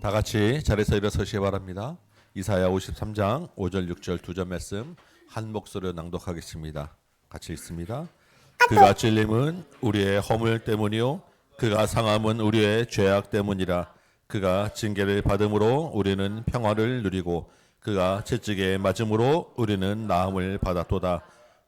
다 같이 자리에서 일어서시기 바랍니다. 이사야 53장 5절 6절 두 절 말씀 한 목소리로 낭독하겠습니다. 같이 읽습니다. 그가 찔림은 우리의 허물 때문이요 그가 상함은 우리의 죄악 때문이라. 그가 징계를 받음으로 우리는 평화를 누리고 그가 채찍에 맞음으로 우리는 나음을 받았도다.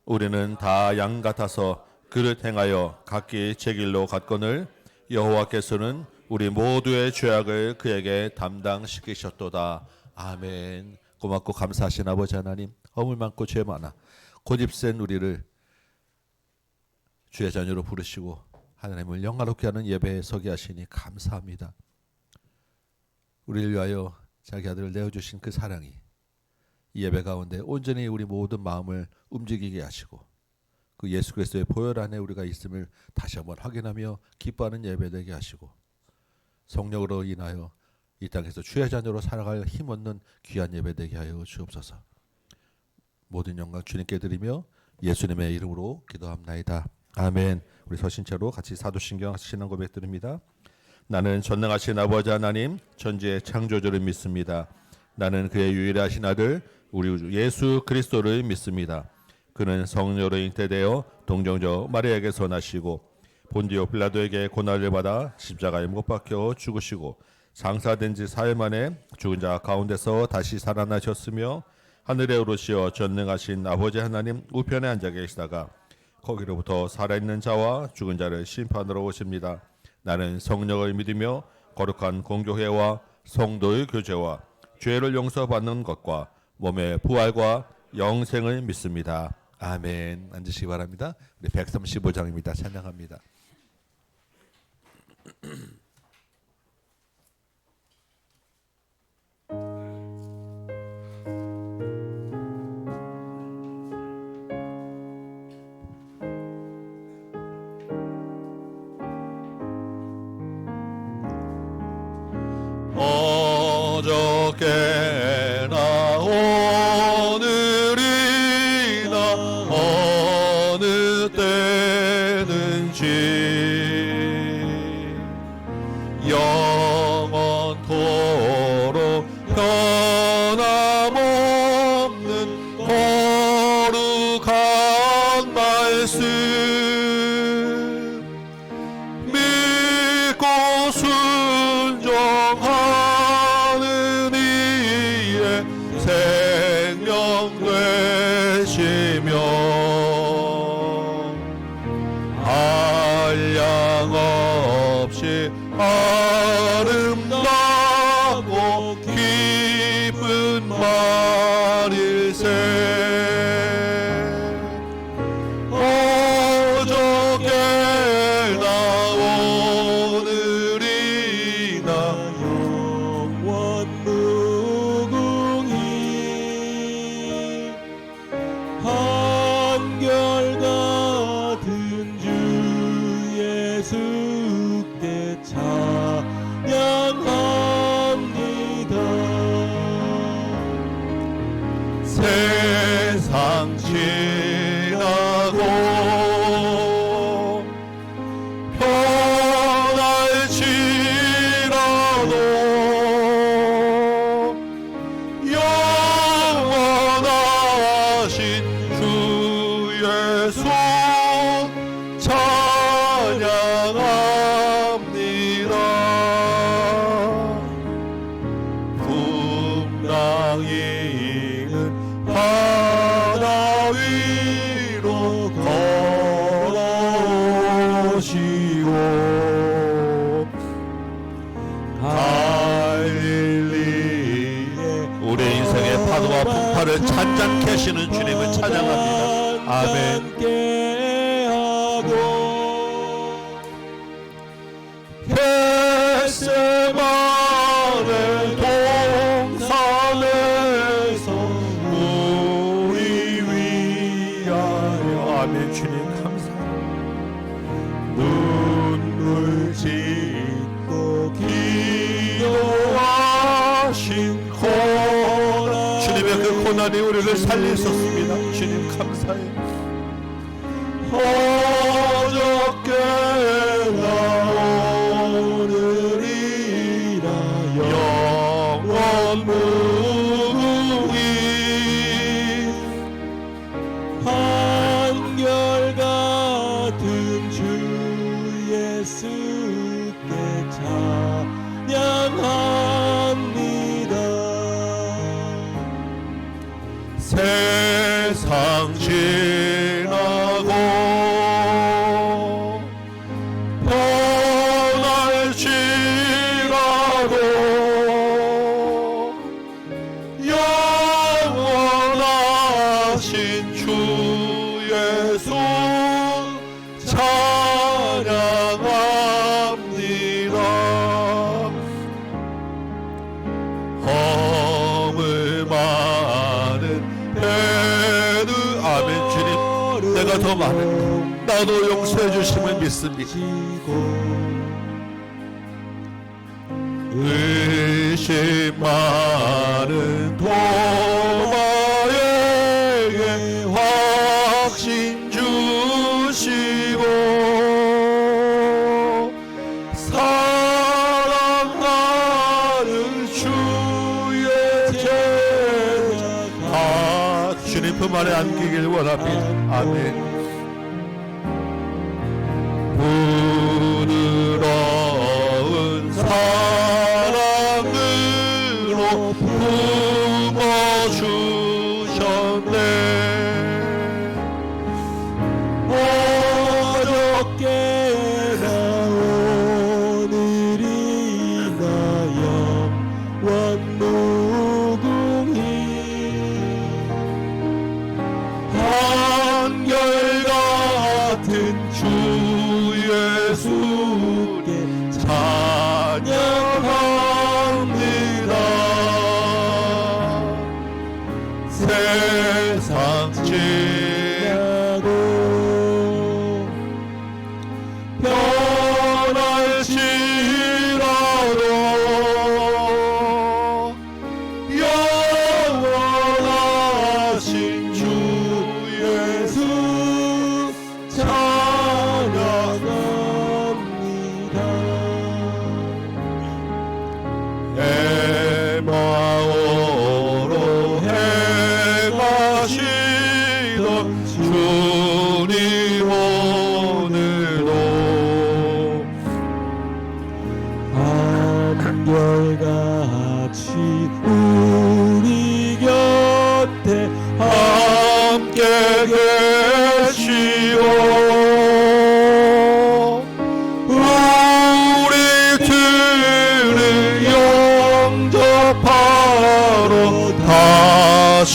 우리는 다 양 같아서 그를 행하여 각기 제 길로 갔거늘 여호와께서는 우리 모두의 죄악을 그에게 담당시키셨도다. 아멘. 고맙고 감사하신 아버지 하나님, 허물 많고 죄 많아 고집센 우리를 주의 자녀로 부르시고 하나님을 영화롭게 하는 예배에 서게 하시니 감사합니다. 우리를 위하여 자기 아들을 내어주신 그 사랑이 이 예배 가운데 온전히 우리 모든 마음을 움직이게 하시고 그 예수 그리스도의 보혈 안에 우리가 있음을 다시 한번 확인하며 기뻐하는 예배 되게 하시고 성령으로 인하여 이 땅에서 주의 자녀로 살아갈 힘없는 귀한 예배 되게 하여 주옵소서. 모든 영광 주님께 드리며 예수님의 이름으로 기도합나이다. 아멘. 우리 서신체로 같이 사도신경 신앙 고백 드립니다. 나는 전능하신 아버지 하나님 천지의 창조주를 믿습니다. 나는 그의 유일하신 아들 우리 주 예수 그리스도를 믿습니다. 그는 성령으로 잉태되어 동정녀 마리아에게서 나시고 본디오 빌라도에게 고난을 받아 십자가에 못 박혀 죽으시고 장사된 지 4일 만에 죽은 자 가운데서 다시 살아나셨으며 하늘에 오르시어 전능하신 아버지 하나님 우편에 앉아 계시다가 거기로부터 살아있는 자와 죽은 자를 심판하러 오십니다. 나는 성령을 믿으며 거룩한 공교회와 성도의 교제와 죄를 용서받는 것과 몸의 부활과 영생을 믿습니다. 아멘. 앉으시기 바랍니다. 우리 135장입니다. 찬양합니다. 어저께나 오늘이나 어느 때든지 영원토록 변함없는 거룩한 말씀 믿고 순종하는 이의 생명 되시며 한량없이 아름다고 기쁜 말일세. 어저께나 오늘이나 영원 무궁히 한결같은 주 예수께 찬양합니다. 세상 지나고 변할지라도 영원하신 주 예수 찬양합니다. 풍랑이는 바다 위로 걸어오시고 갈릴리에 우리 인생의 파도와 풍파를 잔잔케 하시는 주님을 찬양합니다. 아멘. 겟세마네 동산에서 우리 위하여 아멘. 주님 감사합니다. 눈물 짓고 기도하신 고난 주님의 그 고난이 우리를 살리셨습니다. 주님 감사해요. 어저께나 오늘이라 세상 지나고 변할지라도 영원하신 주 예수 찬양합니다. 허물 많은 배는 아멘. 주님, 내가 더 많은 나도 용서해 주심을 믿습니다. 의심 많은 도마에게 확신 주시고 사랑하는 주의 제자 주님 품 안에 안기길 원합니다. 아멘. 부드러운 사랑으로 품어주셨네. 어저께나 오늘이나 영원 무궁히 한결같은 주 예수께 찬양합니다. 세상 지나고 변할지라도 영원하신 주 예수 찬양합니다. 에마오로 행하시던 주님 오늘도 한결같이 우리 곁에 함께 계시오. 우리들을 영접하러 다시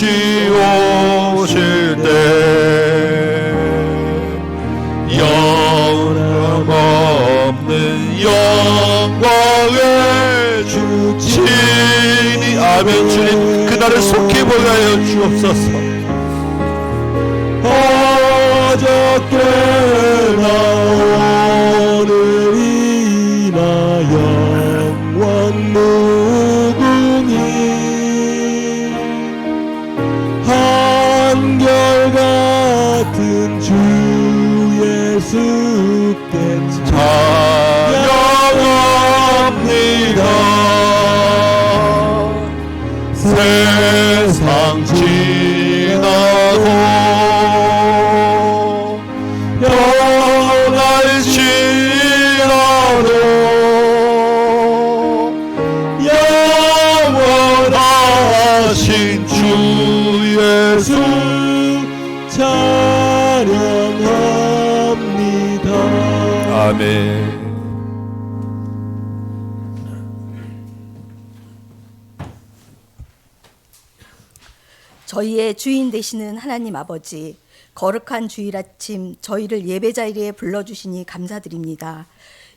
오실 때 영원없는 영광의 주 친히 아멘. 주님 그날을 속히 보게 하여 주옵소서. 어저께나 오늘이나 영원 무궁히 한결같은 주 예수께 찬양합니다. 세상 지나고 변할지라도 영원하신 주 예수 찬양합니다. 아멘. 저희의 주인 되시는 하나님 아버지, 거룩한 주일 아침 저희를 예배 자리에 불러주시니 감사드립니다.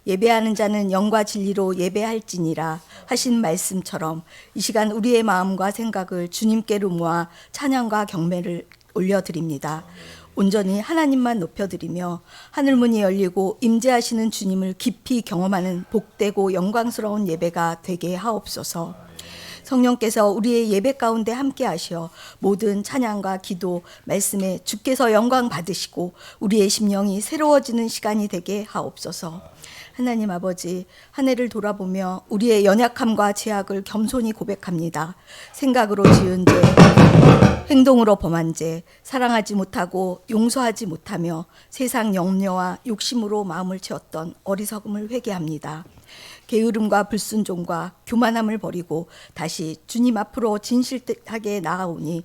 예배하는 자는 영과 진리로 예배할지니라 하신 말씀처럼 이 시간 우리의 마음과 생각을 주님께로 모아 찬양과 경배를 올려드립니다. 온전히 하나님만 높여드리며 하늘문이 열리고 임재하시는 주님을 깊이 경험하는 복되고 영광스러운 예배가 되게 하옵소서. 성령께서 우리의 예배 가운데 함께 하시어 모든 찬양과 기도, 말씀에 주께서 영광 받으시고 우리의 심령이 새로워지는 시간이 되게 하옵소서. 하나님 아버지, 한 해를 돌아보며 우리의 연약함과 죄악을 겸손히 고백합니다. 생각으로 지은 죄, 행동으로 범한 죄, 사랑하지 못하고 용서하지 못하며 세상 염려와 욕심으로 마음을 채웠던 어리석음을 회개합니다. 게으름과 불순종과 교만함을 버리고 다시 주님 앞으로 진실하게 나아오니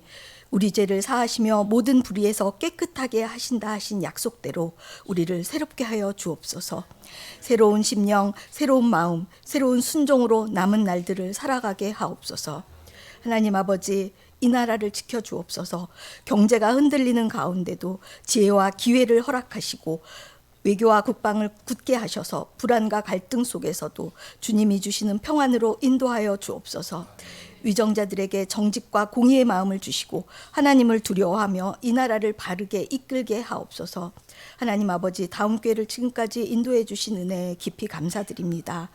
우리 죄를 사하시며 모든 불의에서 깨끗하게 하신다 하신 약속대로 우리를 새롭게 하여 주옵소서. 새로운 심령, 새로운 마음, 새로운 순종으로 남은 날들을 살아가게 하옵소서. 하나님 아버지, 이 나라를 지켜주옵소서. 경제가 흔들리는 가운데도 지혜와 기회를 허락하시고 외교와 국방을 굳게 하셔서 불안과 갈등 속에서도 주님이 주시는 평안으로 인도하여 주옵소서. 위정자들에게 정직과 공의의 마음을 주시고 하나님을 두려워하며 이 나라를 바르게 이끌게 하옵소서. 하나님 아버지, 다음 기회를 지금까지 인도해 주신 은혜에 깊이 감사드립니다.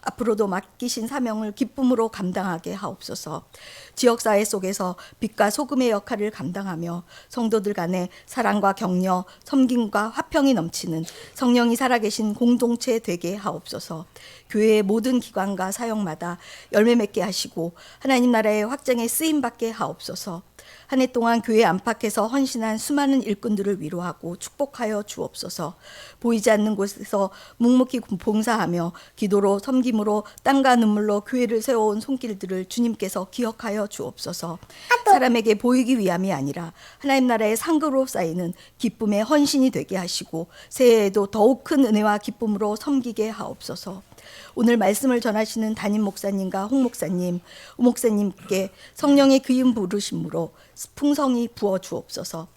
앞으로도 맡기신 사명을 기쁨으로 감당하게 하옵소서. 지역사회 속에서 빛과 소금의 역할을 감당하며 성도들 간에 사랑과 격려, 섬김과 화평이 넘치는 성령이 살아계신 공동체 되게 하옵소서. 교회의 모든 기관과 사역마다 열매 맺게 하시고 하나님 나라의 확장에 쓰임받게 하옵소서. 한 해 동안 교회 안팎에서 헌신한 수많은 일꾼들을 위로하고 축복하여 주옵소서. 보이지 않는 곳에서 묵묵히 봉사하며 기도로 섬김으로 땀과 눈물로 교회를 세워온 손길들을 주님께서 기억하여 주옵소서. 사람에게 보이기 위함이 아니라 하나님 나라의 상급으로 쌓이는 기쁨의 헌신이 되게 하시고 새해에도 더욱 큰 은혜와 기쁨으로 섬기게 하옵소서. 오늘 말씀을 전하시는 담임 목사님과 홍 목사님, 우 목사님께 성령의 기름 부르심으로 풍성히 부어 주옵소서.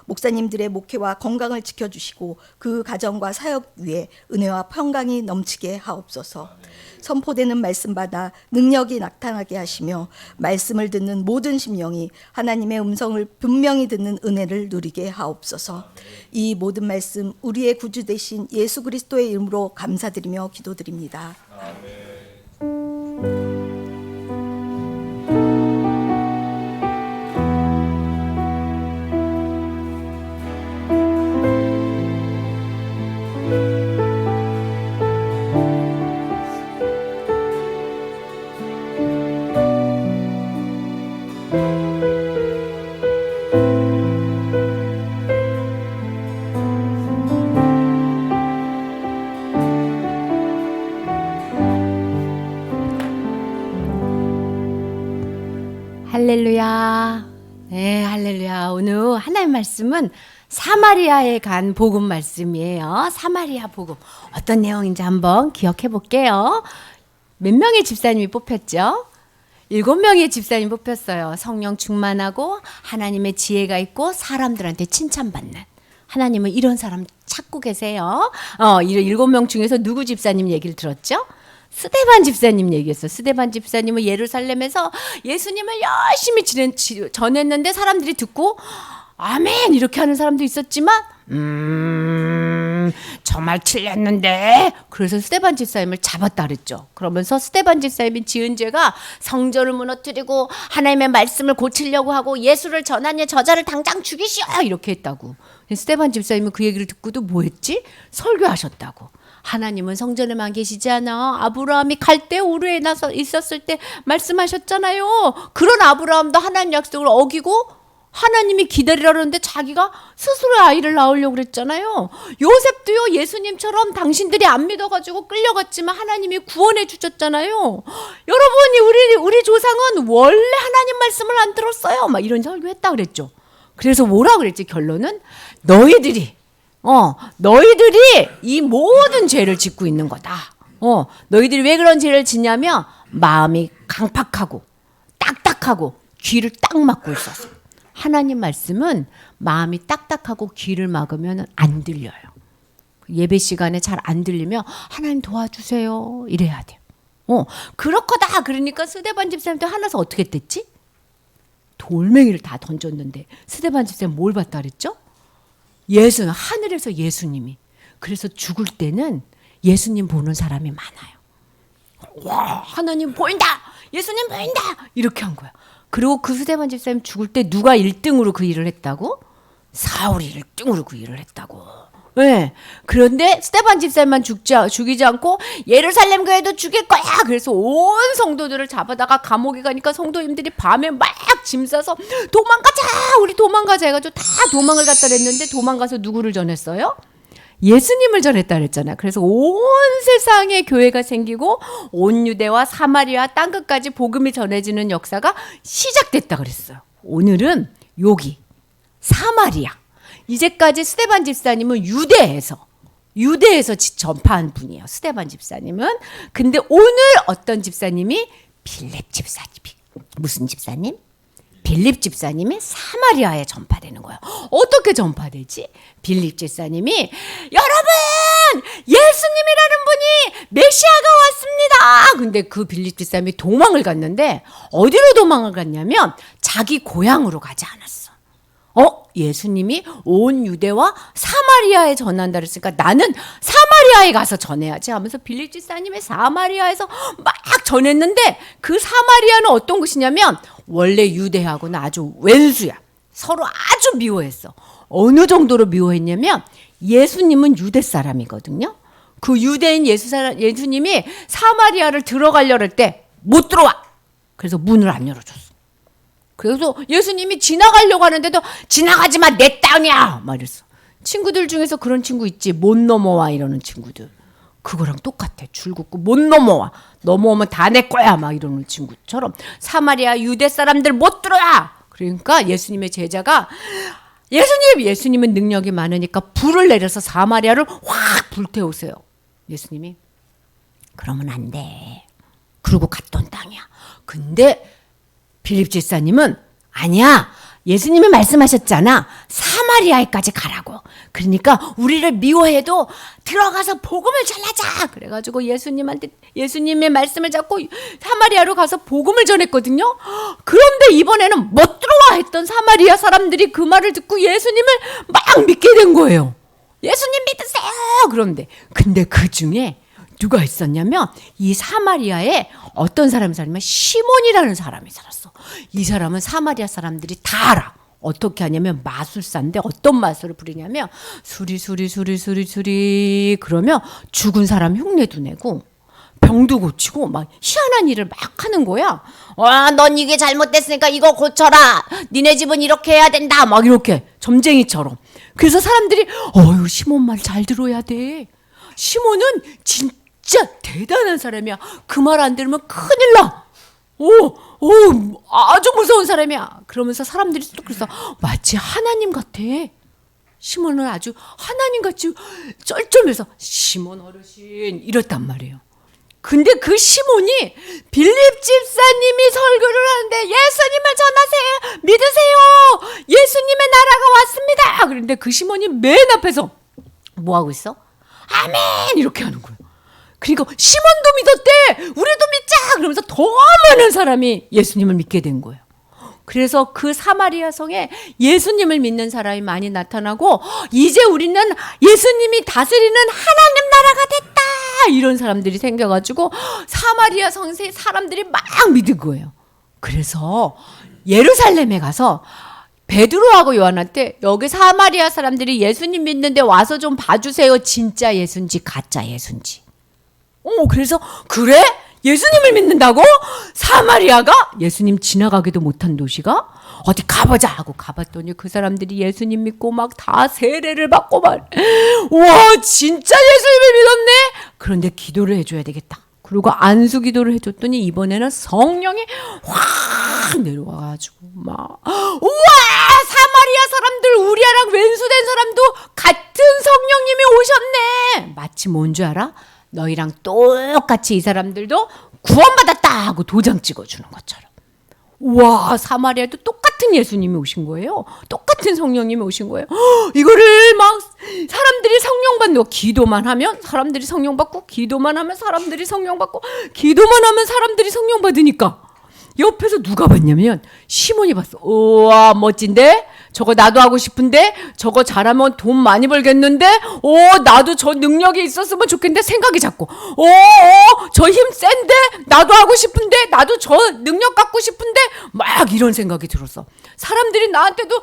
목사님들의 목회와 건강을 지켜주시고 그 가정과 사역 위에 은혜와 평강이 넘치게 하옵소서. 선포되는 말씀 받아 능력이 나타나게 하시며 말씀을 듣는 모든 심령이 하나님의 음성을 분명히 듣는 은혜를 누리게 하옵소서. 이 모든 말씀 우리의 구주 되신 예수 그리스도의 이름으로 감사드리며 기도드립니다. 할렐루야. 네, 할렐루야. 오늘 하나님 말씀은 사마리아에 간 복음 말씀이에요. 사마리아 복음. 어떤 내용인지 한번 기억해 볼게요. 몇 명의 집사님이 뽑혔죠? 7명의 집사님이 뽑혔어요. 성령 충만하고 하나님의 지혜가 있고 사람들한테 칭찬받는. 하나님은 이런 사람 찾고 계세요. 이런 7명 중에서 누구 집사님 얘기를 들었죠? 스데반 집사님 얘기했어. 스데반 집사님은 예루살렘에서 예수님을 열심히 전했는데 사람들이 듣고 아멘 이렇게 하는 사람도 있었지만 저 말 틀렸는데 그래서 스데반 집사님을 잡았다 그랬죠. 그러면서 스데반 집사님이 지은 죄가 성전을 무너뜨리고 하나님의 말씀을 고치려고 하고 예수를 전하니 저자를 당장 죽이시오 이렇게 했다고. 스데반 집사님은 그 얘기를 듣고도 뭐 했지? 설교하셨다고. 하나님은 성전에만 계시지 않아. 아브라함이 갈대 우르에 나서 있었을 때 말씀하셨잖아요. 그런 아브라함도 하나님 약속을 어기고 하나님이 기다리라 그러는데 자기가 스스로 아이를 낳으려고 그랬잖아요. 요셉도요, 예수님처럼 당신들이 안 믿어가지고 끌려갔지만 하나님이 구원해 주셨잖아요. 여러분이 우리 조상은 원래 하나님 말씀을 안 들었어요. 막 이런 설교했다 그랬죠. 그래서 뭐라 그랬지? 결론은 너희들이 이 모든 죄를 짓고 있는 거다. 너희들이 왜 그런 죄를 짓냐면 마음이 강팍하고 딱딱하고 귀를 딱 막고 있었어. 하나님 말씀은 마음이 딱딱하고 귀를 막으면 안 들려요. 예배 시간에 잘 안 들리면 하나님 도와주세요 이래야 돼요. 그렇거다. 그러니까 스데반 집사님도 하나서 어떻게 됐지? 돌멩이를 다 던졌는데 스데반 집사님 뭘 봤다 그랬죠? 하늘에서 예수님이. 그래서 죽을 때는 예수님 보는 사람이 많아요. 와, 하나님 보인다! 예수님 보인다! 이렇게 한 거야. 그리고 그 스데반 집사님 죽을 때 누가 1등으로 그 일을 했다고? 사울이 1등으로 그 일을 했다고. 네. 그런데 스데반 집사님만 죽이지 않고 예루살렘 교회도 죽일 거야. 그래서 온 성도들을 잡아다가 감옥에 가니까 성도님들이 밤에 막 짐 싸서 도망가자, 우리 도망가자 해가지고 다 도망을 갔다 그랬는데 도망가서 누구를 전했어요? 예수님을 전했다 그랬잖아요. 그래서 온 세상에 교회가 생기고 온 유대와 사마리아 땅끝까지 복음이 전해지는 역사가 시작됐다 그랬어요. 오늘은 여기 사마리아. 이제까지 스데반 집사님은 유대에서 전파한 분이에요. 스데반 집사님은. 근데 오늘 어떤 집사님이 빌립 집사님이 무슨 집사님? 빌립 집사님이 사마리아에 전파되는 거예요. 어떻게 전파되지? 빌립 집사님이 여러분 예수님이라는 분이 메시아가 왔습니다. 근데 그 빌립 집사님이 도망을 갔는데 어디로 도망을 갔냐면 자기 고향으로 가지 않았어. 예수님이 온 유대와 사마리아에 전한다 그랬으니까 나는 사마리아에 가서 전해야지 하면서 빌립 집사님의 사마리아에서 막 전했는데 그 사마리아는 어떤 곳이냐면 원래 유대하고는 아주 왼수야. 서로 아주 미워했어. 어느 정도로 미워했냐면 예수님은 유대 사람이거든요. 그 유대인 예수님이 사마리아를 들어가려고 할 때 못 들어와. 그래서 문을 안 열어줬어. 그래서 예수님이 지나가려고 하는데도 지나가지 마, 내 땅이야 막 이랬어. 친구들 중에서 그런 친구 있지. 못 넘어와 이러는 친구들. 그거랑 똑같아. 줄긋고 못 넘어와. 넘어오면 다 내 거야 막 이러는 친구처럼 사마리아 유대 사람들 못 들어와. 그러니까 예수님의 제자가 예수님은 능력이 많으니까 불을 내려서 사마리아를 확 불태우세요. 예수님이 그러면 안 돼. 그러고 갔던 땅이야. 근데 빌립 집사님은 아니야. 예수님이 말씀하셨잖아. 사마리아에까지 가라고. 그러니까 우리를 미워해도 들어가서 복음을 전하자. 그래가지고 예수님의 말씀을 잡고 사마리아로 가서 복음을 전했거든요. 그런데 이번에는 못 들어와 했던 사마리아 사람들이 그 말을 듣고 예수님을 막 믿게 된 거예요. 예수님 믿으세요. 근데 그 중에 누가 있었냐면 이 사마리아에 어떤 사람이 살면 시몬이라는 사람이 살았어. 이 사람은 사마리아 사람들이 다 알아. 어떻게 하냐면 마술사인데 어떤 마술을 부리냐면 수리 그러면 죽은 사람 흉내도 내고 병도 고치고 막 희한한 일을 막 하는 거야. 넌 이게 잘못됐으니까 이거 고쳐라. 니네 집은 이렇게 해야 된다. 막 이렇게 점쟁이처럼. 그래서 사람들이 시몬 말 잘 들어야 돼. 시몬은 진짜 대단한 사람이야. 그 말 안 들으면 큰일 나. 아주 무서운 사람이야. 그러면서 사람들이 또 그래서 마치 하나님 같아. 시몬은 아주 하나님같이 쩔쩔매서 시몬 어르신 이랬단 말이에요. 근데 그 시몬이 빌립 집사님이 설교를 하는데 예수님을 전하세요. 믿으세요. 예수님의 나라가 왔습니다. 그런데 그 시몬이 맨 앞에서 뭐 하고 있어? 아멘 이렇게 하는 거예요. 그리고 시몬도 믿었대. 우리도 믿자. 그러면서 더 많은 사람이 예수님을 믿게 된 거예요. 그래서 그 사마리아 성에 예수님을 믿는 사람이 많이 나타나고 이제 우리는 예수님이 다스리는 하나님 나라가 됐다. 이런 사람들이 생겨가지고 사마리아 성에 사람들이 막 믿은 거예요. 그래서 예루살렘에 가서 베드로하고 요한한테 여기 사마리아 사람들이 예수님 믿는데 와서 좀 봐주세요. 진짜 예수인지 가짜 예수인지. 그래서 그래? 예수님을 믿는다고? 사마리아가? 예수님 지나가기도 못한 도시가? 어디 가보자 하고 가봤더니 그 사람들이 예수님 믿고 막 다 세례를 받고 와 진짜 예수님을 믿었네? 그런데 기도를 해줘야 되겠다. 그리고 안수 기도를 해줬더니 이번에는 성령이 확 내려와가지고 막 사마리아 사람들 우리랑 왼수된 사람도 같은 성령님이 오셨네. 마치 뭔 줄 알아? 너희랑 똑같이 이 사람들도 구원받았다 하고 도장 찍어주는 것처럼. 사마리아도 똑같은 예수님이 오신 거예요. 똑같은 성령님이 오신 거예요. 이거를 막 사람들이 성령 받는 거. 기도만 하면 사람들이 성령 받고 기도만 하면 사람들이 성령 받고 기도만 하면 사람들이 성령 받으니까 옆에서 누가 봤냐면 시몬이 봤어. 우와 멋진데? 저거 나도 하고 싶은데? 저거 잘하면 돈 많이 벌겠는데? 나도 저 능력이 있었으면 좋겠는데? 생각이 자꾸 저 힘 센데? 나도 하고 싶은데? 나도 저 능력 갖고 싶은데? 막 이런 생각이 들었어. 사람들이 나한테도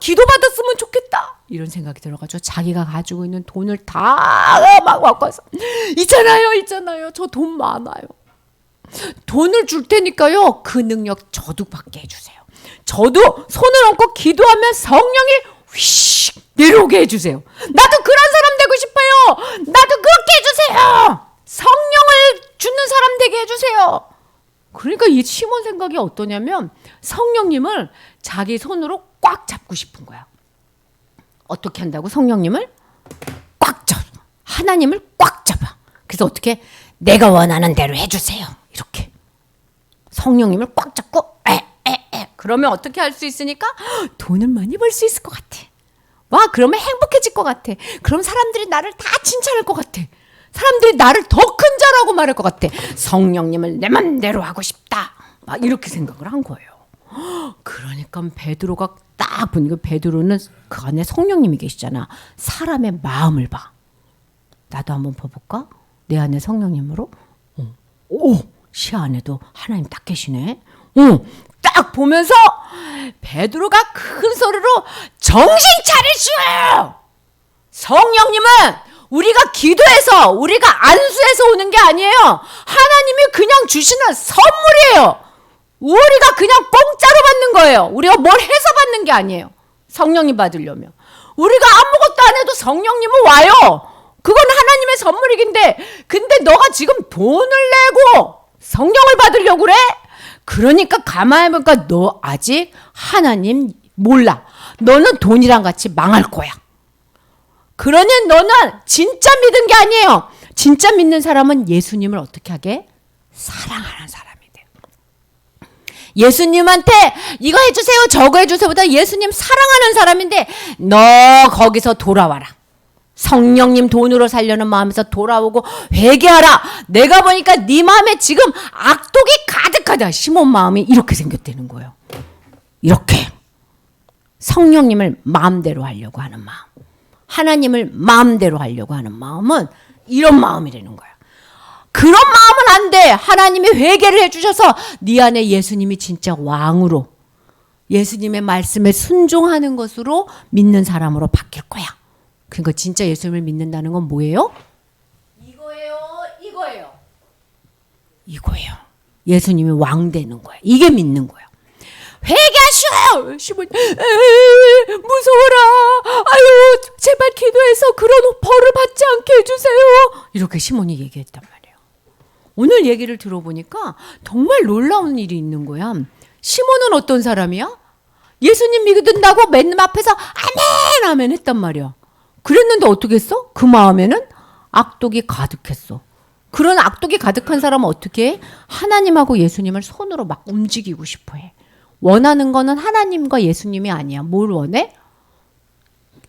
기도 받았으면 좋겠다 이런 생각이 들어가지고 자기가 가지고 있는 돈을 다 막 갖고 와서 있잖아요 저 돈 많아요. 돈을 줄 테니까요. 그 능력 저도 받게 해주세요. 저도 손을 얹고 기도하면 성령이 휘식 내려오게 해주세요. 나도 그런 사람 되고 싶어요. 나도 그렇게 해주세요. 성령을 주는 사람 되게 해주세요. 그러니까 이 시몬 생각이 어떠냐면 성령님을 자기 손으로 꽉 잡고 싶은 거야. 어떻게 한다고? 성령님을 꽉 잡아. 하나님을 꽉 잡아. 그래서 어떻게? 내가 원하는 대로 해주세요. 이렇게. 성령님을 꽉 잡고 그러면 어떻게 할 수 있으니까? 돈을 많이 벌 수 있을 것 같아. 와, 그러면 행복해질 것 같아. 그럼 사람들이 나를 다 칭찬할 것 같아. 사람들이 나를 더 큰 자라고 말할 것 같아. 성령님을 내 맘대로 하고 싶다. 막 이렇게 생각을 한 거예요. 그러니까 베드로가 딱 보니까 베드로는 그 안에 성령님이 계시잖아. 사람의 마음을 봐. 나도 한번 봐볼까? 내 안에 성령님으로. 오, 시야 안에도 하나님 딱 계시네. 딱 보면서 베드로가 큰 소리로 정신 차리시오. 성령님은 우리가 기도해서 우리가 안수해서 오는 게 아니에요. 하나님이 그냥 주시는 선물이에요. 우리가 그냥 공짜로 받는 거예요. 우리가 뭘 해서 받는 게 아니에요. 성령님 받으려면 우리가 아무것도 안 해도 성령님은 와요. 그건 하나님의 선물이긴데, 근데 너가 지금 돈을 내고 성령을 받으려고 그래? 그러니까 가만히 보니까 너 아직 하나님 몰라. 너는 돈이랑 같이 망할 거야. 그러니 너는 진짜 믿은 게 아니에요. 진짜 믿는 사람은 예수님을 어떻게 하게? 사랑하는 사람이 돼. 예수님한테 이거 해주세요 저거 해주세요 보다 예수님 사랑하는 사람인데, 너 거기서 돌아와라. 성령님 돈으로 살려는 마음에서 돌아오고 회개하라. 내가 보니까 네 마음에 지금 악독이 가득하다. 시몬 마음이 이렇게 생겼다는 거예요. 이렇게 성령님을 마음대로 하려고 하는 마음, 하나님을 마음대로 하려고 하는 마음은 이런 마음이라는 거야. 그런 마음은 안 돼. 하나님이 회개를 해주셔서 네 안에 예수님이 진짜 왕으로, 예수님의 말씀에 순종하는 것으로 믿는 사람으로 바뀔 거야. 그러니까 진짜 예수님을 믿는다는 건 뭐예요? 이거예요. 예수님이 왕 되는 거야. 이게 믿는 거야. 회개하시오! 시몬, 무서워라. 아유, 제발 기도해서 그런 벌을 받지 않게 해주세요. 이렇게 시몬이 얘기했단 말이에요. 오늘 얘기를 들어보니까 정말 놀라운 일이 있는 거야. 시몬은 어떤 사람이야? 예수님 믿는다고 맨 앞에서 아멘 아멘 했단 말이야. 그랬는데 어떻게 했어? 그 마음에는 악독이 가득했어. 그런 악독이 가득한 사람은 어떻게 해? 하나님하고 예수님을 손으로 막 움직이고 싶어 해. 원하는 거는 하나님과 예수님이 아니야. 뭘 원해?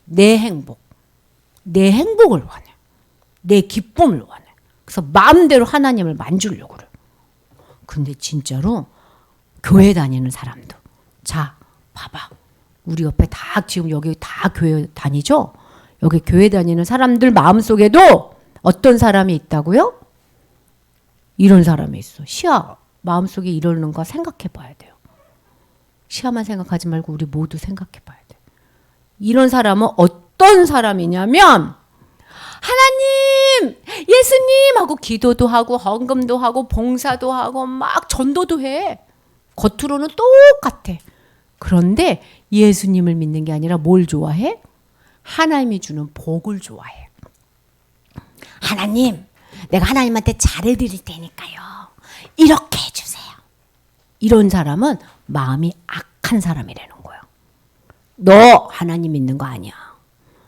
내 행복. 내 행복을 원해. 내 기쁨을 원해. 그래서 마음대로 하나님을 만지려고 그래. 근데 진짜로 교회 다니는 사람도, 자, 봐봐. 우리 옆에 다 지금 여기 다 교회 다니죠? 여기 교회 다니는 사람들 마음속에도 어떤 사람이 있다고요? 이런 사람이 있어. 시아, 마음속에 이러는 거 생각해 봐야 돼요. 시아만 생각하지 말고 우리 모두 생각해 봐야 돼. 이런 사람은 어떤 사람이냐면, 하나님, 예수님 하고 기도도 하고 헌금도 하고 봉사도 하고 막 전도도 해. 겉으로는 똑같아. 그런데 예수님을 믿는 게 아니라 뭘 좋아해? 하나님이 주는 복을 좋아해. 하나님, 내가 하나님한테 잘해드릴 테니까요. 이렇게 해주세요. 이런 사람은 마음이 악한 사람이라는 거야. 너 하나님 믿는 거 아니야.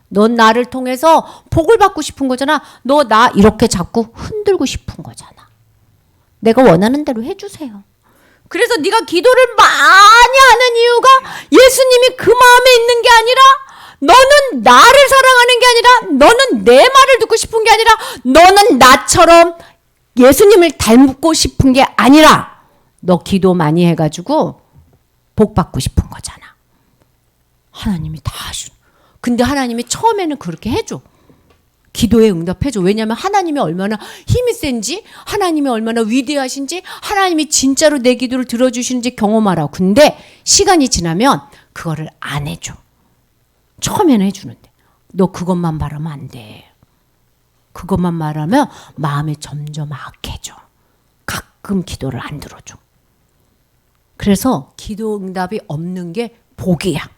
넌 나를 통해서 복을 받고 싶은 거잖아. 너 나 이렇게 자꾸 흔들고 싶은 거잖아. 내가 원하는 대로 해주세요. 그래서 네가 기도를 많이 하는 이유가 예수님이 그 마음에 있는 게 아니라, 너는 나를 사랑하는 게 아니라, 너는 내 말을 듣고 싶은 게 아니라, 너는 나처럼 예수님을 닮고 싶은 게 아니라, 너 기도 많이 해가지고 복 받고 싶은 거잖아. 하나님이 다 하시는. 근데 하나님이 처음에는 그렇게 해줘. 기도에 응답해줘. 왜냐하면 하나님이 얼마나 힘이 센지, 하나님이 얼마나 위대하신지, 하나님이 진짜로 내 기도를 들어주시는지 경험하라고. 근데 시간이 지나면 그거를 안 해줘. 처음에는 해주는데 너 그것만 바라면 안 돼. 그것만 말하면 마음이 점점 악해져. 가끔 기도를 안 들어줘. 그래서 기도 응답이 없는 게 복이야.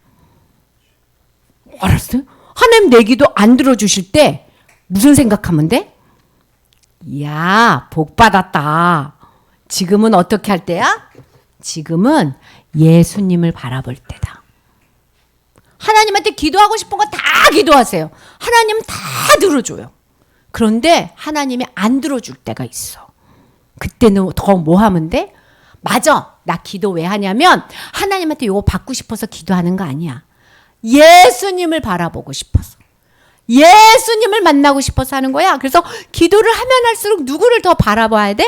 알았어요? 하나님 내 기도 안 들어주실 때 무슨 생각하면 돼? 야, 복 받았다. 지금은 어떻게 할 때야? 지금은 예수님을 바라볼 때다. 하나님한테 기도하고 싶은 거 다 기도하세요. 하나님은 다 들어줘요. 그런데 하나님이 안 들어줄 때가 있어. 그때는 더 뭐 하면 돼? 맞아. 나 기도 왜 하냐면 하나님한테 요거 받고 싶어서 기도하는 거 아니야. 예수님을 바라보고 싶어서. 예수님을 만나고 싶어서 하는 거야. 그래서 기도를 하면 할수록 누구를 더 바라봐야 돼?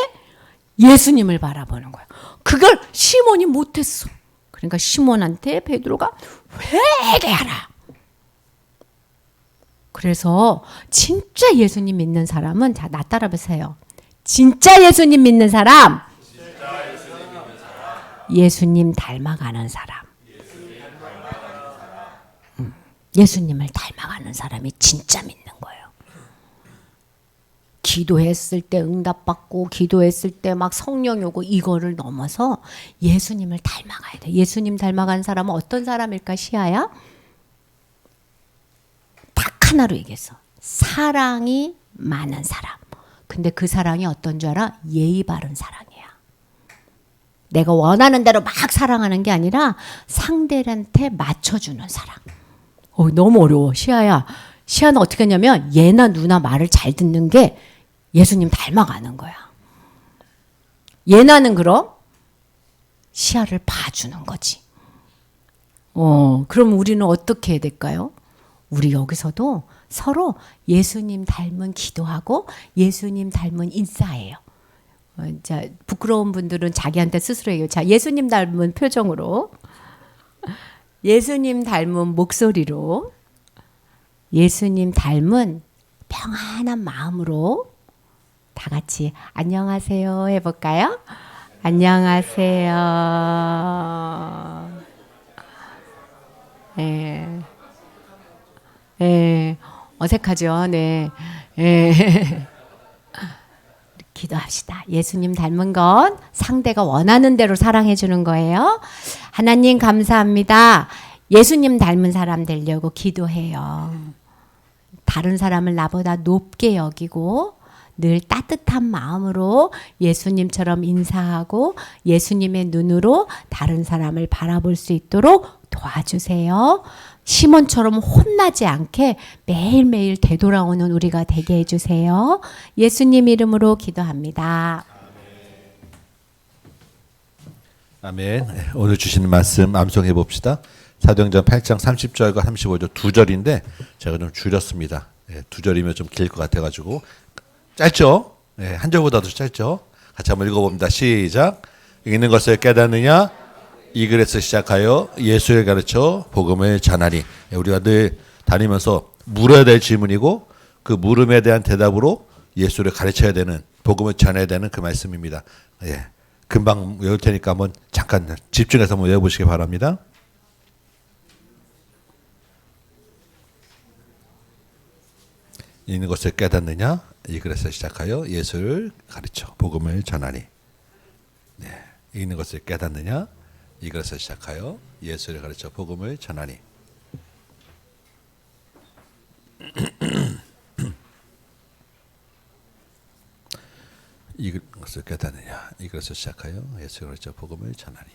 예수님을 바라보는 거야. 그걸 시몬이 못했어. 그러니까 시몬한테 베드로가 회개하라. 그래서 진짜 예수님 믿는 사람은 자, 나 따라 보세요. 진짜 예수님 믿는 사람. 예수님 닮아가는 사람. 예수님을 닮아가는 사람이 진짜 믿는 거예요. 기도했을 때 응답받고 기도했을 때 막 성령이 오고 이거를 넘어서 예수님을 닮아가야 돼. 예수님 닮아가는 사람은 어떤 사람일까 시아야? 딱 하나로 얘기했어. 사랑이 많은 사람. 근데 그 사랑이 어떤 줄 알아? 예의 바른 사랑이야. 내가 원하는 대로 막 사랑하는 게 아니라 상대한테 맞춰주는 사랑. 너무 어려워. 시아야. 시아는 어떻게 하냐면 얘나 누나 말을 잘 듣는 게 예수님 닮아가는 거야. 얘나는 그럼 시아를 봐주는 거지. 그럼 우리는 어떻게 해야 될까요? 우리 여기서도 서로 예수님 닮은 기도하고 예수님 닮은 인사해요. 자, 부끄러운 분들은 자기한테 스스로 얘기해요. 자, 예수님 닮은 표정으로, 예수님 닮은 목소리로, 예수님 닮은 평안한 마음으로 다 같이 안녕하세요 해볼까요? 안녕하세요. 네. 네. 어색하죠? 네. 네. 기도합시다. 예수님 닮은 건 상대가 원하는 대로 사랑해 주는 거예요. 하나님 감사합니다. 예수님 닮은 사람 되려고 기도해요. 다른 사람을 나보다 높게 여기고 늘 따뜻한 마음으로 예수님처럼 인사하고 예수님의 눈으로 다른 사람을 바라볼 수 있도록 도와주세요. 시몬처럼 혼나지 않게 매일매일 되돌아오는 우리가 되게 해주세요. 예수님 이름으로 기도합니다. 아멘. 오늘 주시는 말씀 암송해 봅시다. 사도행전 8장 30절과 35절 두 절인데 제가 좀 줄였습니다. 두 절이면 좀 길 것 같아가지고 짧죠? 한 절보다도 짧죠? 같이 한번 읽어봅니다. 시작. 읽는 것을 깨닫느냐? 이 글에서 시작하여 예수를 가르쳐 복음을 전하니. 우리가 늘 다니면서 물어야 될 질문이고 그 물음에 대한 대답으로 예수를 가르쳐야 되는, 복음을 전해야 되는 그 말씀입니다. 금방 외울 테니까 한번 잠깐 집중해서 한번 외워보시기 바랍니다. 있는 것을 깨닫느냐? 이 글에서 시작하여 예수를 가르쳐 복음을 전하니. 있는 것을 깨닫느냐? 이 글에서 시작하여 예수를 가르쳐 복음을 전하니. 이것을 깨닫느냐? 이 글에서 시작하여 예수를 가르쳐 복음을 전하니.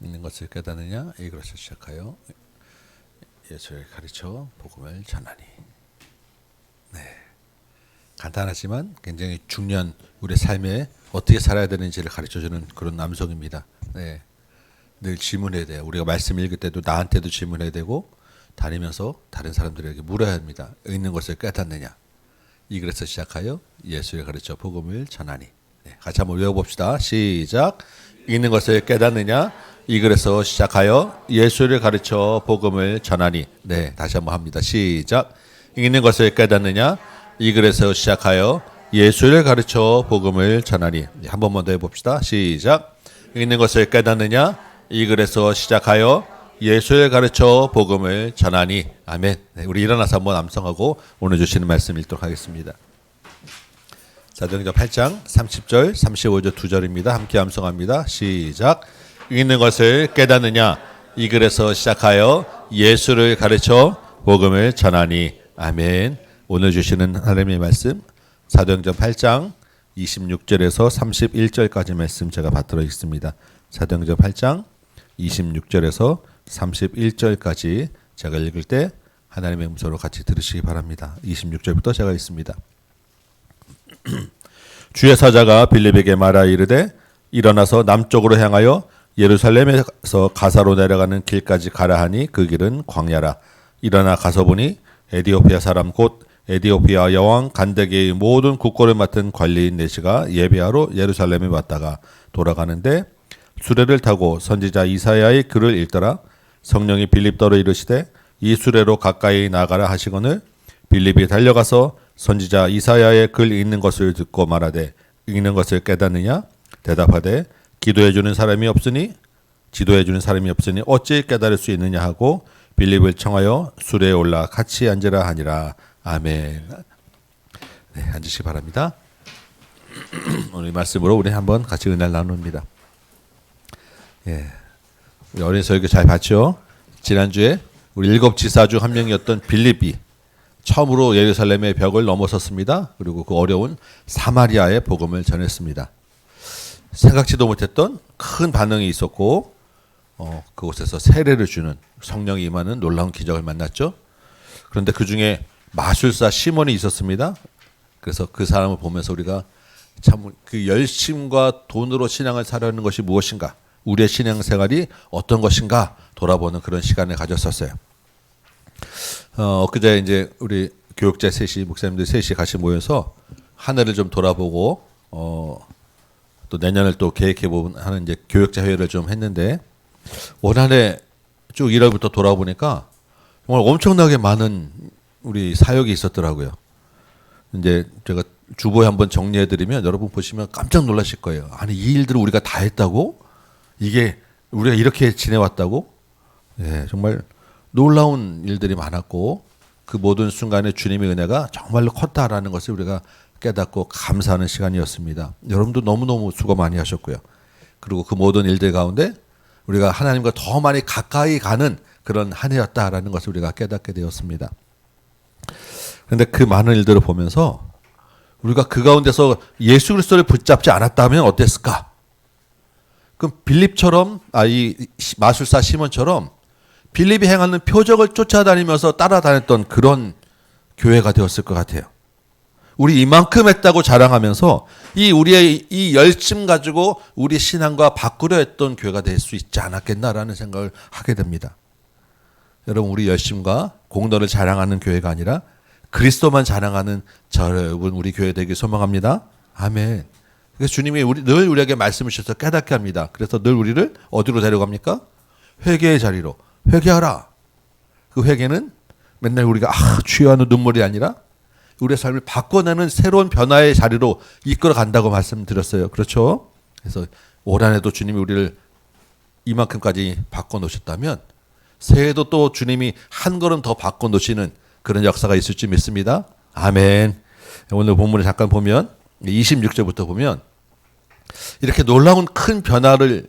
있는 것을 깨닫느냐? 이것을 시작하여 예수를 가르쳐 복음을 전하니. 간단하지만 굉장히 중요한 우리 삶에 어떻게 살아야 되는지를 가르쳐주는 그런 암송입니다. 늘 질문해야 돼요. 우리가 말씀 읽을 때도 나한테도 질문해야 되고 다니면서 다른 사람들에게 물어야 합니다. 있는 것을 깨닫느냐? 이 글에서 시작하여 예수를 가르쳐 복음을 전하니. 같이 한번 외워봅시다. 시작. 있는 것을 깨닫느냐? 이 글에서 시작하여 예수를 가르쳐 복음을 전하니. 다시 한번 합니다. 시작. 읽는 것을 깨닫느냐? 이 글에서 시작하여 예수를 가르쳐 복음을 전하니. 한 번만 더 해봅시다. 시작. 읽는 것을 깨닫느냐? 이 글에서 시작하여 예수를 가르쳐 복음을 전하니. 아멘. 우리 일어나서 한번 암송하고 오늘 주시는 말씀 읽도록 하겠습니다. 사도행전 8장 30절 35절 두 절입니다. 함께 암송합니다. 시작. 읽는 것을 깨닫느냐. 이 글에서 시작하여 예수를 가르쳐 복음을 전하니. 아멘. 오늘 주시는 하나님의 말씀 사도행전 8장 26절에서 31절까지 말씀 제가 받들어 있습니다. 사도행전 8장 26절에서 31절까지 제가 읽을 때 하나님의 음성으로 같이 들으시기 바랍니다. 26절부터 제가 읽습니다. 주의 사자가 빌립에게 말하 이르되 일어나서 남쪽으로 향하여 예루살렘에서 가사로 내려가는 길까지 가라 하니 그 길은 광야라. 일어나 가서 보니 에디오피아 사람 곧 에디오피아 여왕 간데게의 모든 국고를 맡은 관리인 네시가 예배하러 예루살렘에 왔다가 돌아가는데 수레를 타고 선지자 이사야의 글을 읽더라. 성령이 빌립더러 이르시되 이 수레로 가까이 나가라 하시거늘 빌립이 달려가서 선지자 이사야의 글 읽는 것을 듣고 말하되 읽는 것을 깨닫느냐. 대답하되 지도해주는 사람이 없으니 어찌 깨달을 수 있느냐 하고 빌립을 청하여 수레에 올라 같이 앉으라 하니라. 아멘. 네, 앉으시기 바랍니다. 오늘 이 말씀으로 우리 한번 같이 은혜를 나눕니다. 예, 우리 어린 설교 잘 봤죠? 지난주에 우리 7 지사 중 한 명이었던 빌립이 처음으로 예루살렘의 벽을 넘어섰습니다. 그리고 그 어려운 사마리아의 복음을 전했습니다. 생각지도 못했던 큰 반응이 있었고 그곳에서 세례를 주는 성령이 임하는 놀라운 기적을 만났죠. 그런데 그 중에 마술사 시몬이 있었습니다. 그래서 그 사람을 보면서 우리가 참 그 열심과 돈으로 신앙을 살아가는 것이 무엇인가, 우리의 신앙 생활이 어떤 것인가 돌아보는 그런 시간을 가졌었어요. 엊그제 이제 우리 교육자 셋이, 목사님들 셋이 같이 모여서 한 해를 좀 돌아보고 또 내년을 또 계획해 보는 하는 이제 교육자 회의를 좀 했는데 올 한 해 쭉 1월부터 돌아보니까 정말 엄청나게 많은 우리 사역이 있었더라고요. 이제 제가 주보에 한번 정리해 드리면 여러분 보시면 깜짝 놀라실 거예요. 아니 이 일들을 우리가 다 했다고? 이게 우리가 이렇게 지내왔다고? 예, 정말 놀라운 일들이 많았고 그 모든 순간에 주님의 은혜가 정말로 컸다라는 것을 우리가 깨닫고 감사하는 시간이었습니다. 여러분도 너무너무 수고 많이 하셨고요. 그리고 그 모든 일들 가운데 우리가 하나님과 더 많이 가까이 가는 그런 한 해였다라는 것을 우리가 깨닫게 되었습니다. 그런데 그 많은 일들을 보면서 우리가 그 가운데서 예수 그리스도를 붙잡지 않았다면 어땠을까? 그럼 빌립처럼 이 마술사 시몬처럼 빌립이 행하는 표적을 쫓아다니면서 따라다녔던 그런 교회가 되었을 것 같아요. 우리 이만큼 했다고 자랑하면서 우리의 이 열심 가지고 우리 신앙과 바꾸려 했던 교회가 될 수 있지 않았겠나라는 생각을 하게 됩니다. 여러분 우리 열심과 공로를 자랑하는 교회가 아니라 그리스도만 자랑하는 여러분 우리 교회 되길 소망합니다. 아멘. 그래서 주님이 늘 우리에게 말씀을 주셔서 깨닫게 합니다. 그래서 늘 우리를 어디로 데려갑니까? 회개의 자리로. 회개하라. 그 회개는 맨날 우리가 주여하는 눈물이 아니라 우리의 삶을 바꿔내는 새로운 변화의 자리로 이끌어 간다고 말씀드렸어요. 그렇죠? 그래서 올 한 해도 주님이 우리를 이만큼까지 바꿔놓으셨다면 새해도 또 주님이 한 걸음 더 바꿔놓으시는 그런 역사가 있을 줄 믿습니다. 아멘. 오늘 본문을 잠깐 보면 26절부터 보면 이렇게 놀라운 큰 변화를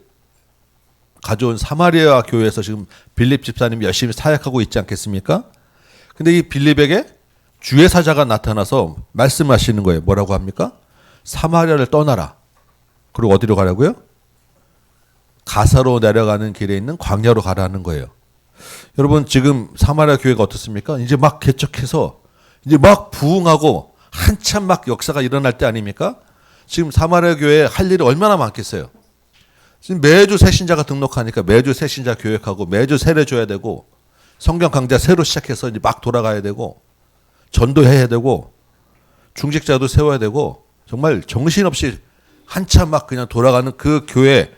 가져온 사마리아 교회에서 지금 빌립 집사님이 열심히 사역하고 있지 않겠습니까? 근데 이 빌립에게 주의 사자가 나타나서 말씀하시는 거예요. 뭐라고 합니까? 사마리아를 떠나라. 그리고 어디로 가라고요? 가사로 내려가는 길에 있는 광야로 가라는 거예요. 여러분 지금 사마리아 교회가 어떻습니까? 이제 막 개척해서 이제 막 부흥하고 한참 막 역사가 일어날 때 아닙니까? 지금 사마리아 교회에 할 일이 얼마나 많겠어요. 지금 매주 새신자가 등록하니까 매주 새신자 교육하고 매주 세례 줘야 되고 성경 강좌 새로 시작해서 이제 막 돌아가야 되고 전도해야 되고 중직자도 세워야 되고 정말 정신없이 한참 막 그냥 돌아가는 그 교회,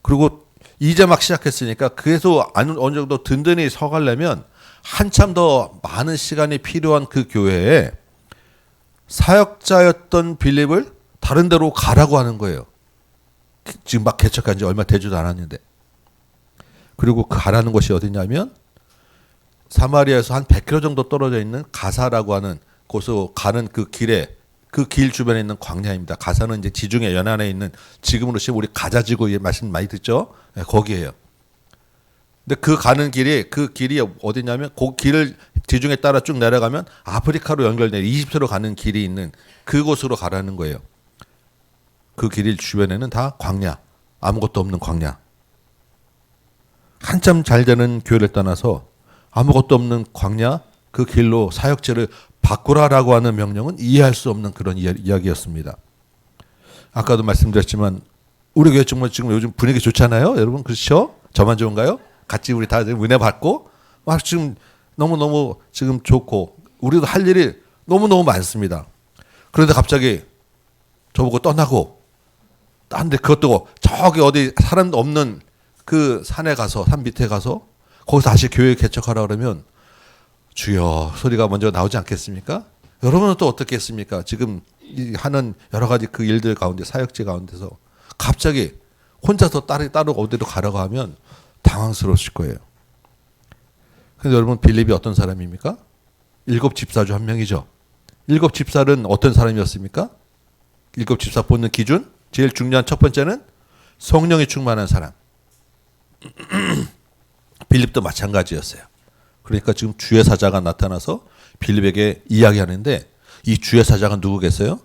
그리고 이제 막 시작했으니까 그래서 어느 정도 든든히 서가려면 한참 더 많은 시간이 필요한 그 교회에 사역자였던 빌립을 다른 데로 가라고 하는 거예요. 지금 막 개척한 지 얼마 되지도 않았는데. 그리고 가라는 곳이 어디냐면 사마리아에서 한 100km 정도 떨어져 있는 가사라고 하는 곳으로 가는 그 길에 그 길 주변에 있는 광야입니다. 가사는 이제 지중해 연안에 있는 지금으로 치면 우리 가자지구 말씀 많이 듣죠? 네, 거기에요. 근데 그 가는 길이 그 길이 어디냐면 그 길을 지중해 따라 쭉 내려가면 아프리카로 연결된 이집트로 가는 길이 있는 그곳으로 가라는 거예요. 그 길 주변에는 다 광야, 아무것도 없는 광야. 한참 잘 되는 교회를 떠나서 아무것도 없는 광야 그 길로 사역지를 바꾸라라고 하는 명령은 이해할 수 없는 그런 이야기였습니다. 아까도 말씀드렸지만 우리 교회 정말 지금 요즘 분위기 좋잖아요. 여러분 그렇죠? 저만 좋은가요? 같이 우리 다 은혜 받고 막 지금 너무너무 지금 좋고 우리도 할 일이 너무너무 많습니다. 그런데 갑자기 저보고 떠나고 근데 그것도 저기 어디 사람 없는 그 산에 가서 산 밑에 가서 거기서 다시 교회 개척하라 그러면 주여 소리가 먼저 나오지 않겠습니까? 여러분은 또 어떻겠습니까? 지금 하는 여러 가지 그 일들 가운데 사역지 가운데서 갑자기 혼자서 따로 어디로 가라고 하면 당황스러우실 거예요. 근데 여러분 빌립이 어떤 사람입니까? 7 집사 중 한 명이죠. 7 집사는 어떤 사람이었습니까? 7 집사 보는 기준 제일 중요한 첫 번째는 성령이 충만한 사람. 빌립도 마찬가지였어요. 그러니까 지금 주의 사자가 나타나서 빌립에게 이야기하는데 이 주의 사자가 누구겠어요?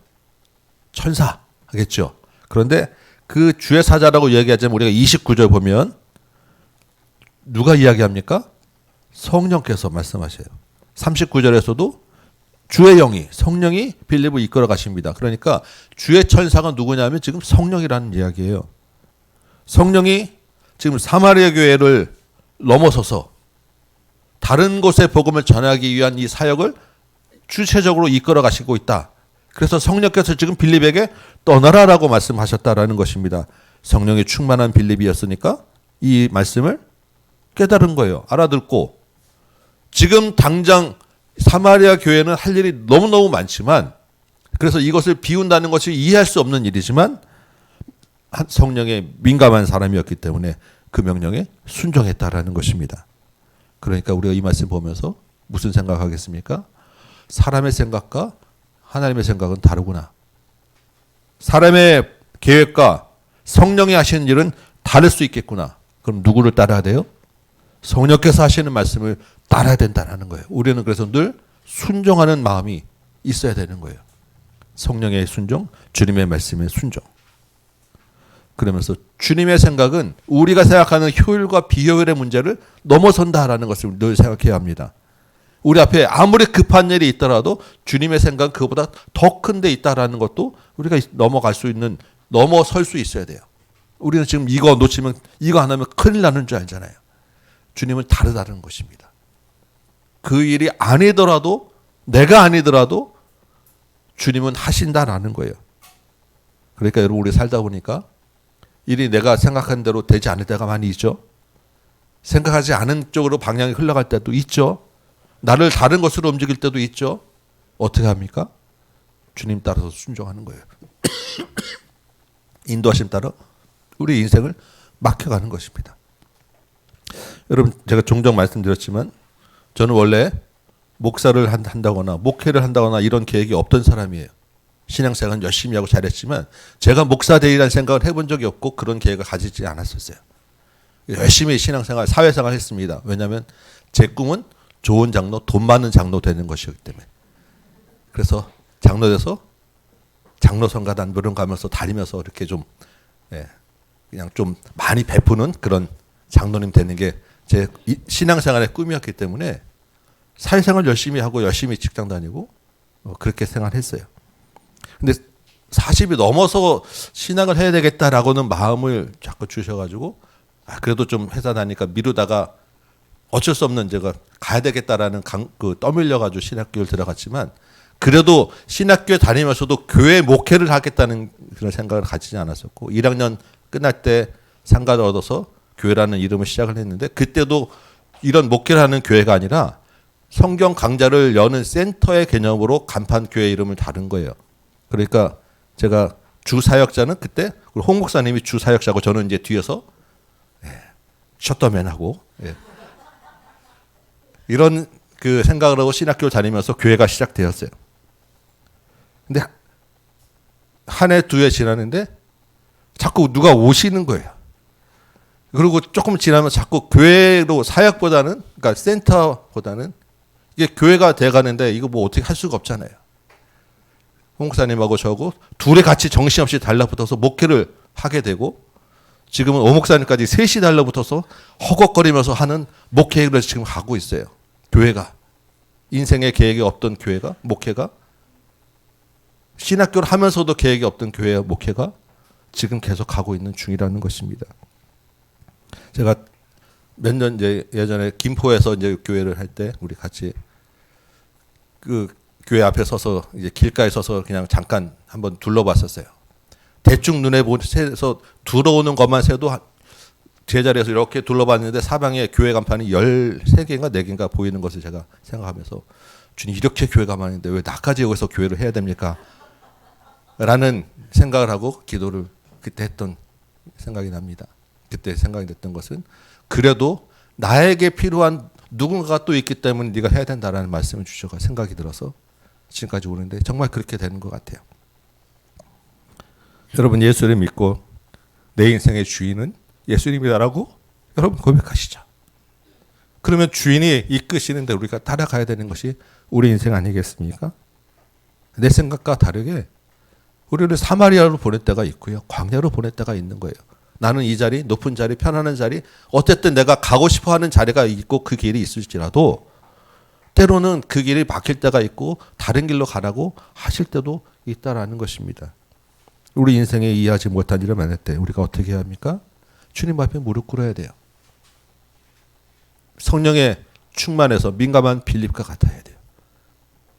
천사 하겠죠. 그런데 그 주의 사자라고 이야기하자면 우리가 29절 보면 누가 이야기합니까? 성령께서 말씀하셔요. 39절에서도 주의 영이 성령이 빌립을 이끌어 가십니다. 그러니까 주의 천사가 누구냐면 지금 성령이라는 이야기예요. 성령이 지금 사마리아 교회를 넘어서서 다른 곳에 복음을 전하기 위한 이 사역을 주체적으로 이끌어 가시고 있다. 그래서 성령께서 지금 빌립에게 떠나라라고 말씀하셨다라는 것입니다. 성령이 충만한 빌립이었으니까 이 말씀을 깨달은 거예요. 알아듣고 지금 당장 사마리아 교회는 할 일이 너무너무 많지만 그래서 이것을 비운다는 것이 이해할 수 없는 일이지만 성령에 민감한 사람이었기 때문에 그 명령에 순종했다라는 것입니다. 그러니까 우리가 이 말씀 보면서 무슨 생각하겠습니까? 사람의 생각과 하나님의 생각은 다르구나. 사람의 계획과 성령이 하시는 일은 다를 수 있겠구나. 그럼 누구를 따라야 돼요? 성령께서 하시는 말씀을 따라야 된다는 거예요. 우리는 그래서 늘 순종하는 마음이 있어야 되는 거예요. 성령의 순종, 주님의 말씀의 순종. 그러면서 주님의 생각은 우리가 생각하는 효율과 비효율의 문제를 넘어선다라는 것을 늘 생각해야 합니다. 우리 앞에 아무리 급한 일이 있더라도 주님의 생각은 그보다 더 큰 데 있다라는 것도 우리가 넘어설 수 있어야 돼요. 우리는 지금 이거 놓치면 이거 안 하면 큰일 나는 줄 알잖아요. 주님은 다르다는 것입니다. 그 일이 아니더라도 내가 아니더라도 주님은 하신다라는 거예요. 그러니까 여러분 우리 살다 보니까 일이 내가 생각한 대로 되지 않을 때가 많이 있죠. 생각하지 않은 쪽으로 방향이 흘러갈 때도 있죠. 나를 다른 것으로 움직일 때도 있죠. 어떻게 합니까? 주님 따라서 순종하는 거예요. 인도하심 따라 우리 인생을 맡겨가는 것입니다. 여러분 제가 종종 말씀드렸지만 저는 원래 목사를 한다거나 목회를 한다거나 이런 계획이 없던 사람이에요. 신앙생활은 열심히 하고 잘했지만 제가 목사 되리라는 생각을 해본 적이 없고 그런 계획을 가지지 않았었어요. 열심히 신앙생활, 사회생활 했습니다. 왜냐하면 제 꿈은 좋은 장로, 돈 많은 장로 되는 것이었기 때문에. 그래서 장로 돼서 장로 성가단 이런 가면서 다니면서 이렇게 좀 그냥 좀 많이 베푸는 그런 장로님 되는 게 제 신앙생활의 꿈이었기 때문에 사회생활 열심히 하고 열심히 직장 다니고 그렇게 생활했어요. 근데 40이 넘어서 신앙을 해야 되겠다라고는 마음을 자꾸 주셔가지고 그래도 좀 회사 다니까 미루다가 어쩔 수 없는 제가 가야 되겠다라는 떠밀려가지고 신학교를 들어갔지만 그래도 신학교에 다니면서도 교회 목회를 하겠다는 그런 생각을 가지지 않았었고 1학년 끝날 때 상가를 얻어서 교회라는 이름을 시작을 했는데 그때도 이런 목회를 하는 교회가 아니라 성경 강좌를 여는 센터의 개념으로 간판 교회 이름을 다른 거예요. 그러니까 제가 주 사역자는 그때 홍 목사님이 주 사역자고 저는 이제 뒤에서 셔터맨하고 이런 그 생각을 하고 신학교를 다니면서 교회가 시작되었어요. 근데 한 해, 두 해 지나는데 자꾸 누가 오시는 거예요. 그리고 조금 지나면 자꾸 교회로 사역보다는, 그러니까 센터보다는 이게 교회가 돼가는데 이거 뭐 어떻게 할 수가 없잖아요. 홍 목사님하고 저하고 둘이 같이 정신없이 달라붙어서 목회를 하게 되고, 지금은 오 목사님까지 셋이 달라붙어서 허걱거리면서 하는 목회를 지금 하고 있어요. 교회가. 인생의 계획이 없던 교회가, 목회가, 신학교를 하면서도 계획이 없던 교회와 목회가 지금 계속 가고 있는 중이라는 것입니다. 제가 몇 년 이제 예전에 김포에서 이제 교회를 할 때 우리 같이 그 교회 앞에 서서 이제 길가에 서서 그냥 잠깐 한번 둘러봤었어요. 대충 눈에 보면서 들어오는 것만 세도 제자리에서 이렇게 둘러봤는데 사방에 교회 간판이 13개인가 4개인가 보이는 것을 제가 생각하면서, 주님 이렇게 교회가 많은데 왜 나까지 여기서 교회를 해야 됩니까? 라는 생각을 하고 기도를 그때 했던 생각이 납니다. 그때 생각이 됐던 것은, 그래도 나에게 필요한 누군가가 또 있기 때문에 네가 해야 된다라는 말씀을 주셔서 생각이 들어서 지금까지 오는데 정말 그렇게 되는 것 같아요. 여러분, 예수를 믿고 내 인생의 주인은 예수님이다라고 여러분 고백하시죠. 그러면 주인이 이끄시는데 우리가 따라가야 되는 것이 우리 인생 아니겠습니까? 내 생각과 다르게 우리를 사마리아로 보낼 때가 있고요, 광야로 보낼 때가 있는 거예요. 나는 이 자리, 높은 자리, 편안한 자리, 어쨌든 내가 가고 싶어하는 자리가 있고 그 길이 있을지라도 때로는 그 길이 막힐 때가 있고 다른 길로 가라고 하실 때도 있다라는 것입니다. 우리 인생에 이해하지 못한 일을 만날 때 우리가 어떻게 해야 합니까? 주님 앞에 무릎 꿇어야 돼요. 성령의 충만해서 민감한 빌립과 같아야 돼요.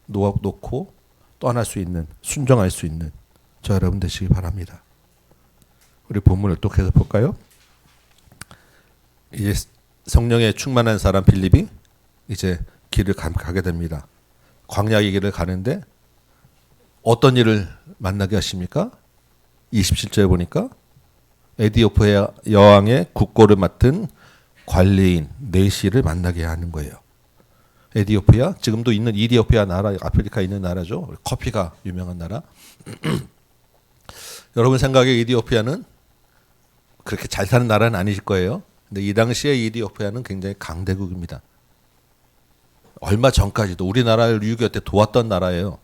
놓고 떠날 수 있는, 순종할 수 있는 저 여러분 되시기 바랍니다. 우리 본문을 또 계속 볼까요? 이제 성령의 충만한 사람 빌립이 이제 길을 가게 됩니다. 광야의 길을 가는데 어떤 일을 만나게 하십니까? 27절에 보니까 에디오피아 여왕의 국고를 맡은 관리인 네시를 만나게 하는 거예요. 에디오피아, 지금도 있는 이디오피아 나라, 아프리카에 있는 나라죠. 커피가 유명한 나라. 여러분 생각에 이디오피아는 그렇게 잘 사는 나라는 아니실 거예요. 근데 이 당시에 이디오피아는 굉장히 강대국입니다. 얼마 전까지도 우리나라를 6.25 때 도왔던 나라예요.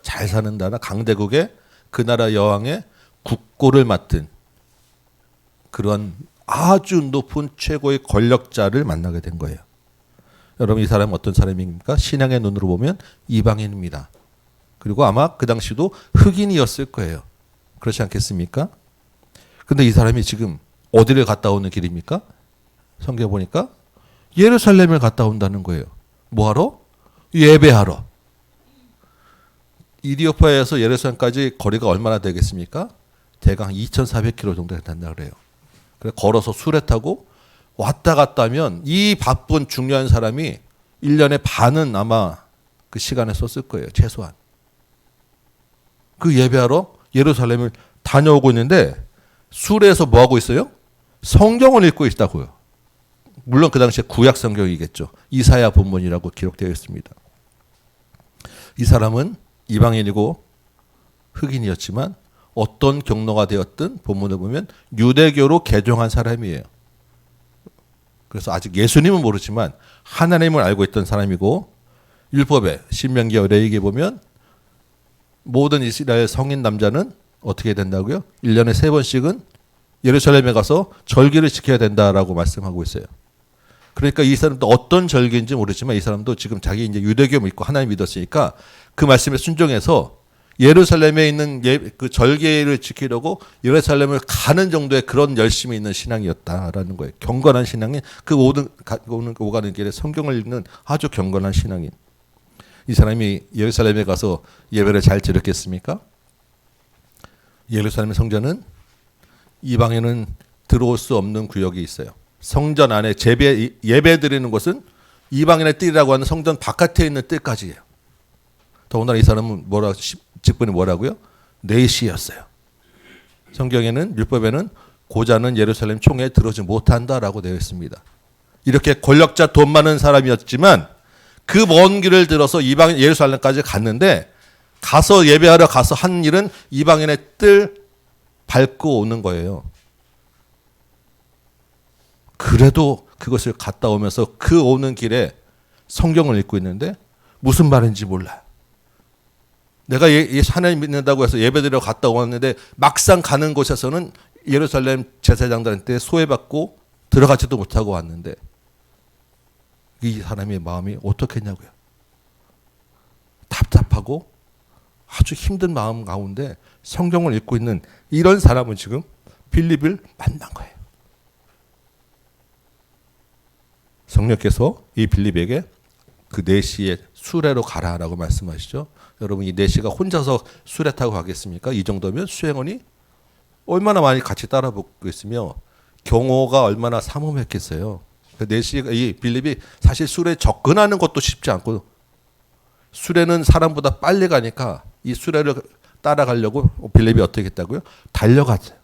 잘 사는 나라, 강대국의 그 나라 여왕의 국고를 맡은 그런 아주 높은 최고의 권력자를 만나게 된 거예요. 여러분, 이 사람은 어떤 사람입니까? 신앙의 눈으로 보면 이방인입니다. 그리고 아마 그 당시도 흑인이었을 거예요. 그렇지 않겠습니까? 근데 이 사람이 지금 어디를 갔다 오는 길입니까? 성경에 보니까 예루살렘을 갔다 온다는 거예요. 뭐하러? 예배하러. 이디오피아에서 예루살렘까지 거리가 얼마나 되겠습니까? 대강 2,400km 정도 된다 그래요. 그래 걸어서 수레 타고 왔다 갔다 하면 이 바쁜 중요한 사람이 1년에 반은 아마 그 시간에 썼을 거예요. 최소한. 그 예배하러 예루살렘을 다녀오고 있는데 수레에서 뭐 하고 있어요? 성경을 읽고 있다고요. 물론 그 당시에 구약 성경이겠죠. 이사야 본문이라고 기록되어 있습니다. 이 사람은 이방인이고 흑인이었지만 어떤 경로가 되었든 본문을 보면 유대교로 개종한 사람이에요. 그래서 아직 예수님은 모르지만 하나님을 알고 있던 사람이고, 율법에 신명기와 레위기에 보면 모든 이스라엘 성인 남자는 어떻게 된다고요? 1년에 3번씩은 예루살렘에 가서 절기를 지켜야 된다라고 말씀하고 있어요. 그러니까 이 사람도 어떤 절기인지 모르지만 이 사람도 지금 자기 이제 유대교 믿고 하나님 믿었으니까 그 말씀에 순종해서 예루살렘에 있는 그 절기를 지키려고 예루살렘을 가는 정도의 그런 열심이 있는 신앙이었다라는 거예요. 경건한 신앙이 그 오가는 길에 성경을 읽는 아주 경건한 신앙인. 이 사람이 예루살렘에 가서 예배를 잘 드렸겠습니까? 예루살렘 성전은 이방인은 들어올 수 없는 구역이 있어요. 성전 안에 예배 드리는 곳은 이방인의 뜰이라고 하는 성전 바깥에 있는 뜰까지예요. 더군다나 이 사람은 직분이 뭐라고요? 내시였어요. 성경에는, 율법에는 고자는 예루살렘 총회에 들어오지 못한다라고 되어 있습니다. 이렇게 권력자 돈 많은 사람이었지만 그 먼 길을 들어서 이방인 예루살렘까지 갔는데 가서 예배하러 가서 한 일은 이방인의 뜰 밟고 오는 거예요. 그래도 그것을 갔다 오면서 그 오는 길에 성경을 읽고 있는데 무슨 말인지 몰라요. 내가 하나님 믿는다고 해서 예배드리러 갔다 왔는데 막상 가는 곳에서는 예루살렘 제사장들한테 소외받고 들어가지도 못하고 왔는데 이 사람의 마음이 어떻겠냐고요. 답답하고 아주 힘든 마음 가운데 성경을 읽고 있는 이런 사람은 지금 빌립을 만난 거예요. 성령께서 이 빌립에게 그 4시에 수레로 가라라고 말씀하시죠. 여러분 이 4시가 혼자서 수레 타고 가겠습니까? 이 정도면 수행원이 얼마나 많이 같이 따라붙겠으며 경호가 얼마나 삼엄했겠어요. 그 4시가 이 빌립이 사실 수레에 접근하는 것도 쉽지 않고 수레는 사람보다 빨리 가니까 이 수레를 따라가려고 빌립이 어떻게 했다고요? 달려갔어요.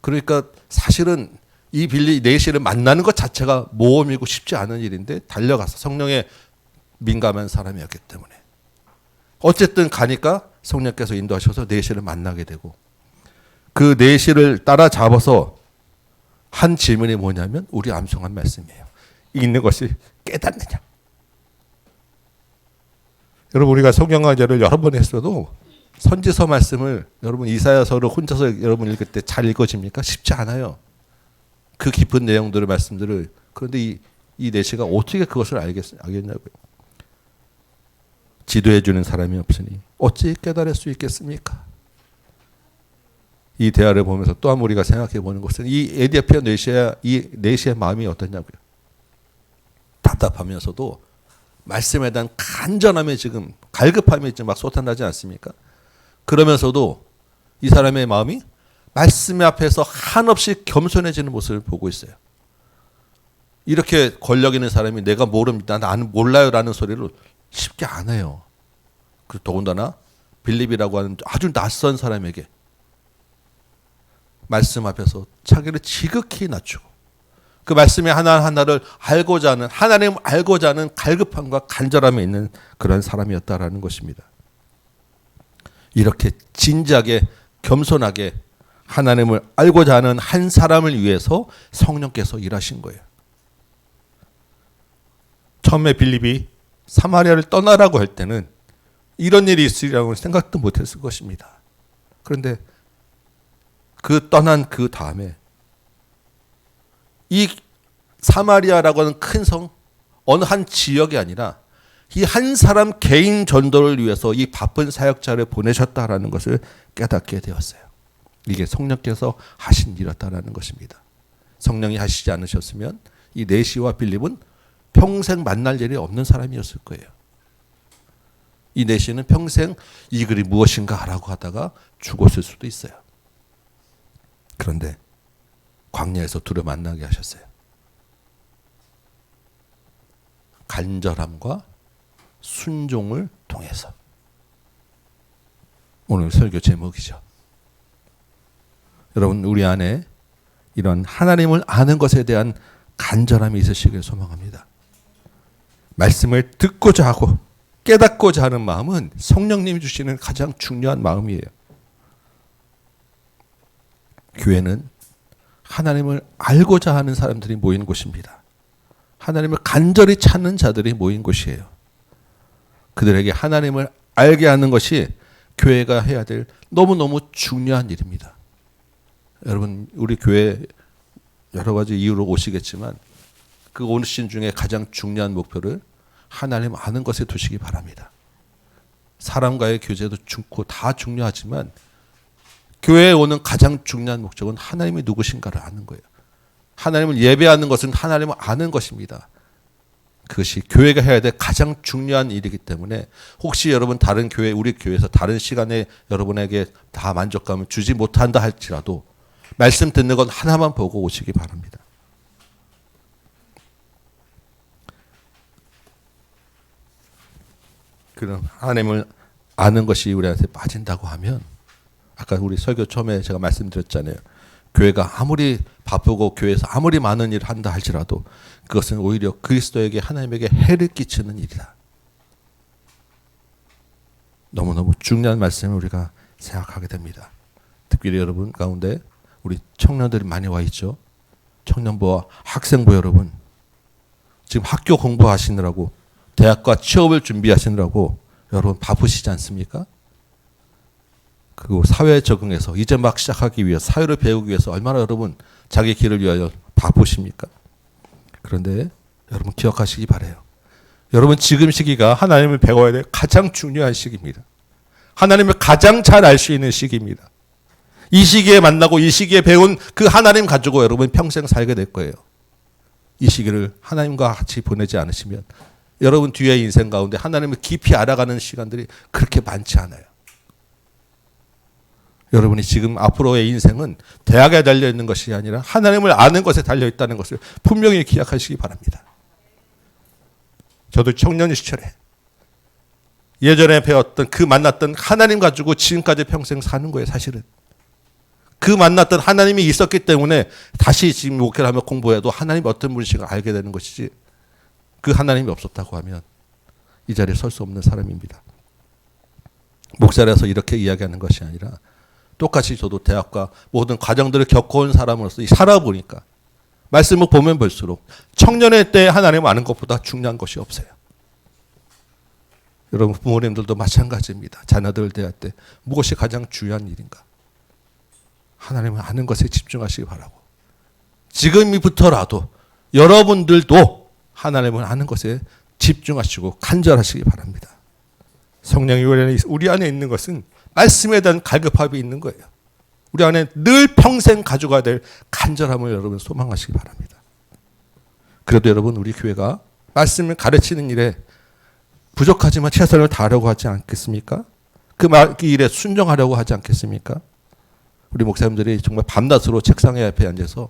그러니까 사실은 이 빌립 4시를 만나는 것 자체가 모험이고 쉽지 않은 일인데 달려가서 성령에 민감한 사람이었기 때문에 어쨌든 가니까 성령께서 인도하셔서 4시를 만나게 되고 그 4시를 따라잡아서 한 질문이 뭐냐면 우리 암송한 말씀이에요. 읽는 것이 깨닫느냐. 여러분 우리가 성경 강좌를 여러 번 했어도 선지서 말씀을 여러분 이사야서를 혼자서 여러분 읽을 때 잘 읽어집니까? 쉽지 않아요. 그 깊은 내용들의 말씀들을. 그런데 이 4시가 어떻게 그것을 알겠냐고요. 지도해 주는 사람이 없으니 어찌 깨달을 수 있겠습니까? 이 대화를 보면서 또 한 번 우리가 생각해 보는 것은 이 에디오피아 4시의 마음이 어떠냐고요. 답답하면서도 말씀에 대한 간절함이 지금 갈급함이 지금 막 쏟아나지 않습니까? 그러면서도 이 사람의 마음이 말씀 앞에서 한없이 겸손해지는 모습을 보고 있어요. 이렇게 권력 있는 사람이 내가 모릅니다, 나는 몰라요라는 소리를 쉽게 안 해요. 그리고 더군다나 빌립이라고 하는 아주 낯선 사람에게 말씀 앞에서 자기를 지극히 낮추고 그 말씀의 하나하나를 알고자 하는 하나님을 알고자 하는 갈급함과 간절함이 있는 그런 사람이었다라는 것입니다. 이렇게 진지하게 겸손하게 하나님을 알고자 하는 한 사람을 위해서 성령께서 일하신 거예요. 처음에 빌립이 사마리아를 떠나라고 할 때는 이런 일이 있으리라고 생각도 못했을 것입니다. 그런데 그 떠난 그 다음에 이 사마리아라고 하는 큰 성, 어느 한 지역이 아니라 이 한 사람 개인 전도를 위해서 이 바쁜 사역자를 보내셨다라는 것을 깨닫게 되었어요. 이게 성령께서 하신 일이었다라는 것입니다. 성령이 하시지 않으셨으면 이 4시와 빌립은 평생 만날 일이 없는 사람이었을 거예요. 이 4시는 평생 이 글이 무엇인가라고 하다가 죽었을 수도 있어요. 그런데 광야에서 둘을 만나게 하셨어요. 간절함과 순종을 통해서. 오늘 설교 제목이죠. 여러분 우리 안에 이런 하나님을 아는 것에 대한 간절함이 있으시길 소망합니다. 말씀을 듣고자 하고 깨닫고자 하는 마음은 성령님이 주시는 가장 중요한 마음이에요. 교회는 하나님을 알고자 하는 사람들이 모인 곳입니다. 하나님을 간절히 찾는 자들이 모인 곳이에요. 그들에게 하나님을 알게 하는 것이 교회가 해야 될 너무너무 중요한 일입니다. 여러분 우리 교회 여러 가지 이유로 오시겠지만 그 오신 중에 가장 중요한 목표를 하나님 아는 것에 두시기 바랍니다. 사람과의 교제도 중고 다 중요하지만 교회에 오는 가장 중요한 목적은 하나님이 누구신가를 아는 거예요. 하나님을 예배하는 것은 하나님을 아는 것입니다. 그것이 교회가 해야 될 가장 중요한 일이기 때문에 혹시 여러분 다른 교회, 우리 교회에서 다른 시간에 여러분에게 다 만족감을 주지 못한다 할지라도 말씀 듣는 건 하나만 보고 오시기 바랍니다. 그런 하나님을 아는 것이 우리한테 빠진다고 하면 아까 우리 설교 처음에 제가 말씀드렸잖아요. 교회가 아무리 바쁘고 교회에서 아무리 많은 일을 한다 할지라도 그것은 오히려 그리스도에게 하나님에게 해를 끼치는 일이다. 너무너무 중요한 말씀을 우리가 생각하게 됩니다. 특별히 여러분 가운데 우리 청년들이 많이 와 있죠. 청년부와 학생부 여러분, 지금 학교 공부하시느라고 대학과 취업을 준비하시느라고 여러분 바쁘시지 않습니까? 그리고 사회에 적응해서 이제 막 시작하기 위해 사회를 배우기 위해서 얼마나 여러분 자기 길을 위하여 바쁘십니까? 그런데 여러분 기억하시기 바라요. 여러분 지금 시기가 하나님을 배워야 될 가장 중요한 시기입니다. 하나님을 가장 잘 알 수 있는 시기입니다. 이 시기에 만나고 이 시기에 배운 그 하나님 가지고 여러분 평생 살게 될 거예요. 이 시기를 하나님과 같이 보내지 않으시면 여러분 뒤의 인생 가운데 하나님을 깊이 알아가는 시간들이 그렇게 많지 않아요. 여러분이 지금 앞으로의 인생은 대학에 달려있는 것이 아니라 하나님을 아는 것에 달려있다는 것을 분명히 기억하시기 바랍니다. 저도 청년 시절에 예전에 배웠던 그 만났던 하나님 가지고 지금까지 평생 사는 거예요. 사실은 그 만났던 하나님이 있었기 때문에 다시 지금 목회를 하며 공부해도 하나님이 어떤 분이신가 알게 되는 것이지, 그 하나님이 없었다고 하면 이 자리에 설 수 없는 사람입니다. 목사라서 이렇게 이야기하는 것이 아니라 똑같이 저도 대학과 모든 과정들을 겪어온 사람으로서 살아보니까 말씀을 보면 볼수록 청년의 때 하나님을 아는 것보다 중요한 것이 없어요. 여러분 부모님들도 마찬가지입니다. 자녀들을 대할 때 무엇이 가장 중요한 일인가? 하나님을 아는 것에 집중하시기 바라고, 지금부터라도 여러분들도 하나님을 아는 것에 집중하시고 간절하시기 바랍니다. 성령이 우리 안에 있는 것은 말씀에 대한 갈급함이 있는 거예요. 우리 안에 늘 평생 가져가야 될 간절함을 여러분 소망하시기 바랍니다. 그래도 여러분 우리 교회가 말씀을 가르치는 일에 부족하지만 최선을 다하려고 하지 않겠습니까? 그 일에 순종하려고 하지 않겠습니까? 우리 목사님들이 정말 밤낮으로 책상에 앞에 앉아서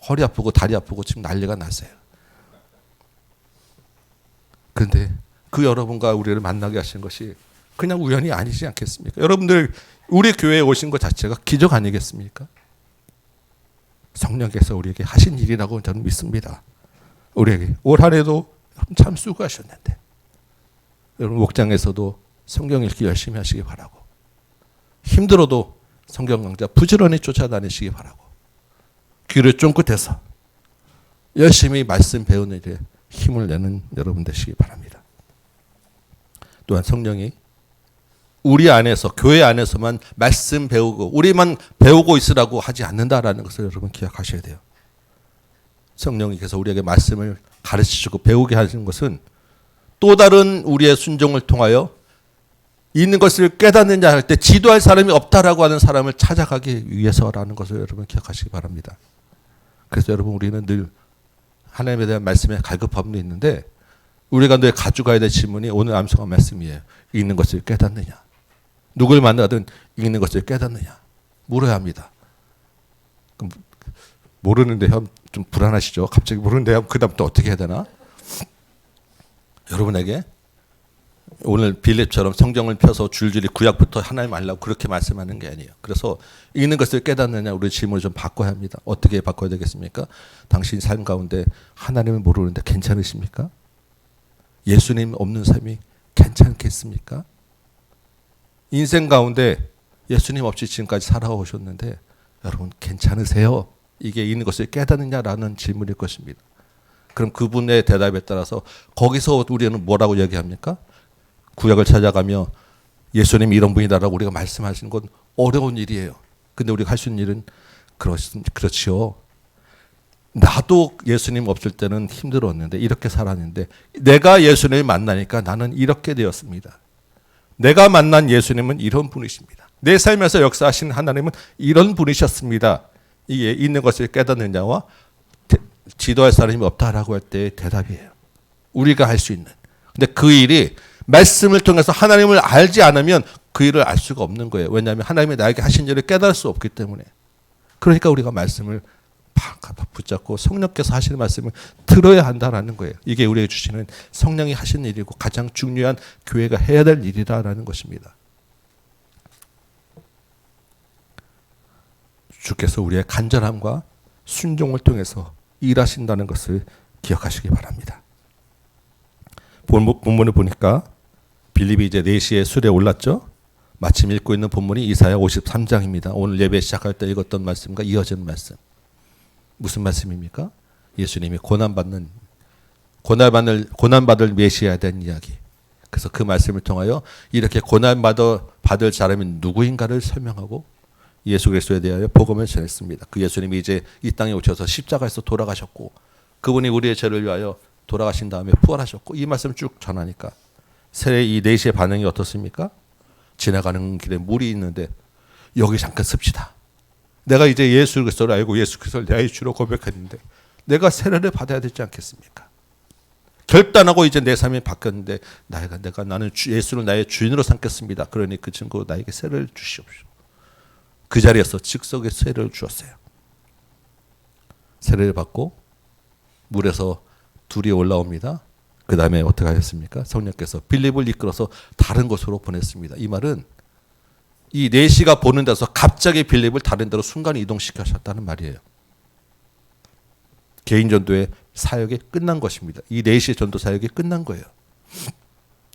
허리 아프고 다리 아프고 지금 난리가 났어요. 그런데 그 여러분과 우리를 만나게 하신 것이 그냥 우연이 아니지 않겠습니까? 여러분들 우리 교회에 오신 것 자체가 기적 아니겠습니까? 성령께서 우리에게 하신 일이라고 저는 믿습니다. 우리에게 올 한 해도 참 수고하셨는데 여러분 목장에서도 성경 읽기 열심히 하시기 바라고, 힘들어도 성경 강좌 부지런히 쫓아다니시기 바라고, 귀를 쫑긋해서 열심히 말씀 배우는 일에 힘을 내는 여러분 되시기 바랍니다. 또한 성령이 우리 안에서 교회 안에서만 말씀 배우고 우리만 배우고 있으라고 하지 않는다라는 것을 여러분 기억하셔야 돼요. 성령님께서 우리에게 말씀을 가르치시고 배우게 하시는 것은 또 다른 우리의 순종을 통하여 있는 것을 깨닫느냐 할 때 지도할 사람이 없다라고 하는 사람을 찾아가기 위해서라는 것을 여러분 기억하시기 바랍니다. 그래서 여러분 우리는 늘 하나님에 대한 말씀에 갈급함도 있는데 우리가 늘 가져가야 될 질문이 오늘 암송한 말씀이에요. 읽는 것을 깨닫느냐, 누굴 만나든 읽는 것을 깨닫느냐 물어야 합니다. 그럼 모르는데 좀 불안하시죠? 갑자기 모르는데 그 다음 또 어떻게 해야 되나? 여러분에게 오늘 빌립처럼 성경을 펴서 줄줄이 구약부터 하나님 알라고 그렇게 말씀하는 게 아니에요. 그래서 읽는 것을 깨닫느냐 우리 질문을 좀 바꿔야 합니다. 어떻게 바꿔야 되겠습니까? 당신 삶 가운데 하나님을 모르는데 괜찮으십니까? 예수님 없는 삶이 괜찮겠습니까? 인생 가운데 예수님 없이 지금까지 살아오셨는데 여러분 괜찮으세요? 이게 있는 것을 깨닫느냐라는 질문일 것입니다. 그럼 그분의 대답에 따라서 거기서 우리는 뭐라고 얘기합니까? 구약을 찾아가며 예수님 이런 분이다라고 우리가 말씀하시는 건 어려운 일이에요. 근데 우리가 할 수 있는 일은 그렇지요. 나도 예수님 없을 때는 힘들었는데 이렇게 살았는데 내가 예수님을 만나니까 나는 이렇게 되었습니다. 내가 만난 예수님은 이런 분이십니다. 내 삶에서 역사하신 하나님은 이런 분이셨습니다. 이게 있는 것을 깨닫느냐와 지도할 사람이 없다라고 할 때의 대답이에요. 우리가 할 수 있는. 근데 그 일이 말씀을 통해서 하나님을 알지 않으면 그 일을 알 수가 없는 거예요. 왜냐하면 하나님이 나에게 하신 일을 깨달을 수 없기 때문에. 그러니까 우리가 말씀을 붙잡고 성령께서 하시는 말씀을 들어야 한다라는 거예요. 이게 우리에게 주시는 성령이 하시는 일이고 가장 중요한 교회가 해야 될 일이라는 것입니다. 주께서 우리의 간절함과 순종을 통해서 일하신다는 것을 기억하시기 바랍니다. 본문을 보니까 빌립이 이제 4시에 술에 올랐죠. 마침 읽고 있는 본문이 이사야 53장입니다. 오늘 예배 시작할 때 읽었던 말씀과 이어지는 말씀. 무슨 말씀입니까? 예수님이 고난받을 메시아에 대한 이야기. 그래서 그 말씀을 통하여 이렇게 고난받을 사람이 누구인가를 설명하고 예수 그리스도에 대하여 복음을 전했습니다. 그 예수님이 이제 이 땅에 오셔서 십자가에서 돌아가셨고 그분이 우리의 죄를 위하여 돌아가신 다음에 부활하셨고 이 말씀 쭉 전하니까 세례 이 4시의 반응이 어떻습니까? 지나가는 길에 물이 있는데 여기 잠깐 씁시다. 내가 이제 예수 그리스도를 알고 예수 그리스도를 나의 주로 고백했는데 내가 세례를 받아야 되지 않겠습니까? 결단하고 이제 내 삶이 바뀌었는데 나는 예수를 나의 주인으로 삼겠습니다. 그러니 그 친구 나에게 세례를 주시옵시오. 그 자리에서 즉석에 세례를 주었어요. 세례를 받고 물에서 둘이 올라옵니다. 그 다음에 어떻게 하셨습니까? 성령께서 빌립을 이끌어서 다른 곳으로 보냈습니다. 이 말은 이 4시가 보는 데서 갑자기 빌립을 다른 데로 순간 이동시키셨다는 말이에요. 개인 전도의 사역이 끝난 것입니다. 이 4시의 전도 사역이 끝난 거예요.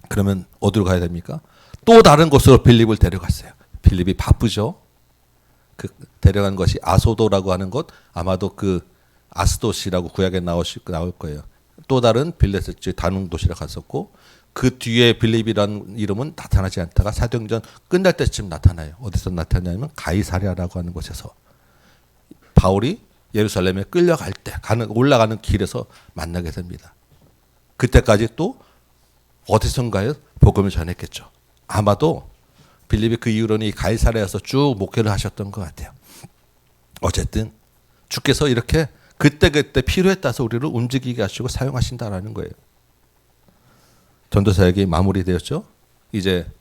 그러면 어디로 가야 됩니까? 또 다른 곳으로 빌립을 데려갔어요. 빌립이 바쁘죠. 그 데려간 것이 아소도라고 하는 곳, 아마도 그 아스도시라고 구약에 나올 거예요. 또 다른 빌레셋 다른 도시를 갔었고 그 뒤에 빌립이라는 이름은 나타나지 않다가 사도행전 끝날 때쯤 나타나요. 어디서 나타나냐면 가이사랴라고 하는 곳에서 바울이 예루살렘에 끌려갈 때 올라가는 길에서 만나게 됩니다. 그때까지 또 어디선가에 복음을 전했겠죠. 아마도 빌립이 그 이후로는 이 가이사랴에서 쭉 목회를 하셨던 것 같아요. 어쨌든 주께서 이렇게 그때그때 필요에 따라서 우리를 움직이게 하시고 사용하신다라는 거예요. 전도 사역이 마무리되었죠. 이제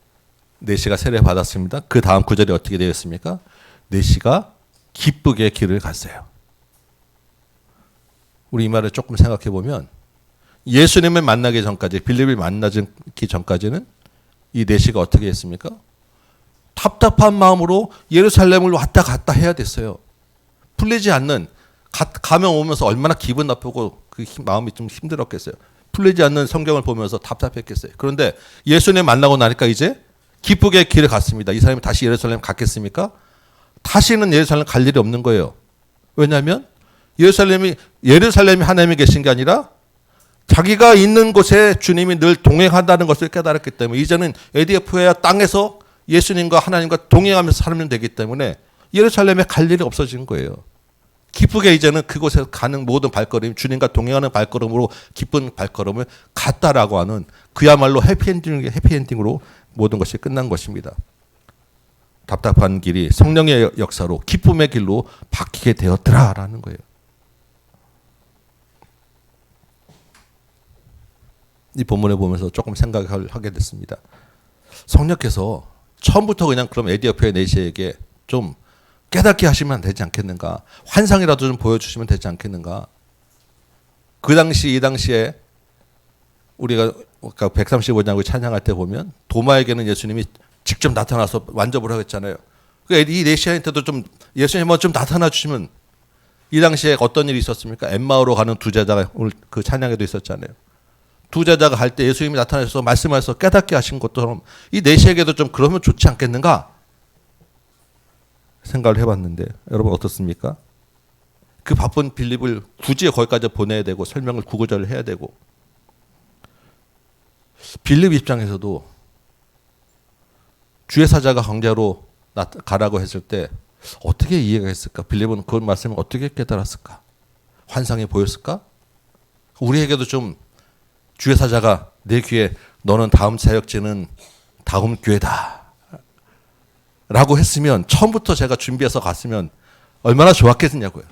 4시가 세례 받았습니다. 그 다음 구절이 어떻게 되었습니까? 4시가 기쁘게 길을 갔어요. 우리 이 말을 조금 생각해 보면 예수님을 만나기 전까지 빌립을 만나기 전까지는 이 4시가 어떻게 했습니까? 답답한 마음으로 예루살렘을 왔다 갔다 해야 됐어요. 풀리지 않는 가면 오면서 얼마나 기분 나쁘고 그 마음이 좀 힘들었겠어요. 풀리지 않는 성경을 보면서 답답했겠어요. 그런데 예수님 만나고 나니까 이제 기쁘게 길을 갔습니다. 이 사람이 다시 예루살렘 갔겠습니까? 다시는 예루살렘 갈 일이 없는 거예요. 왜냐하면 예루살렘이 하나님이 계신 게 아니라 자기가 있는 곳에 주님이 늘 동행한다는 것을 깨달았기 때문에 이제는 에디오피아 땅에서 예수님과 하나님과 동행하면서 살면 되기 때문에 예루살렘에 갈 일이 없어진 거예요. 기쁘게 이제는 그곳에 가는 모든 발걸음, 주님과 동행하는 발걸음으로 기쁜 발걸음을 갔다라고 하는 그야말로 해피엔딩으로 모든 것이 끝난 것입니다. 답답한 길이 성령의 역사로 기쁨의 길로 바뀌게 되었더라라는 거예요. 이 본문을 보면서 조금 생각을 하게 됐습니다. 성령께서 처음부터 그냥 그럼 에디오피아 내시에게 좀 깨닫게 하시면 되지 않겠는가? 환상이라도 좀 보여주시면 되지 않겠는가? 그 당시 이 당시에 우리가 135장을 찬양할 때 보면 도마에게는 예수님이 직접 나타나서 만져보라고 했잖아요. 이 내시아한테도 좀 예수님은 좀 나타나 주시면 이 당시에 어떤 일이 있었습니까? 엠마오로 가는 두 제자가 오늘 그 찬양에도 있었잖아요. 두 제자가 갈 때 예수님이 나타나셔서 말씀하셔서 깨닫게 하신 것처럼 이 내시에게도 좀 그러면 좋지 않겠는가? 생각을 해봤는데 여러분 어떻습니까? 그 바쁜 빌립을 굳이 거기까지 보내야 되고 설명을 구구절을 해야 되고 빌립 입장에서도 주의 사자가 강제로 가라고 했을 때 어떻게 이해가 했을까? 빌립은 그 말씀을 어떻게 깨달았을까? 환상이 보였을까? 우리에게도 좀 주의 사자가 내 귀에 너는 다음 사역지는 다음 교회다 라고 했으면 처음부터 제가 준비해서 갔으면 얼마나 좋았겠냐고요.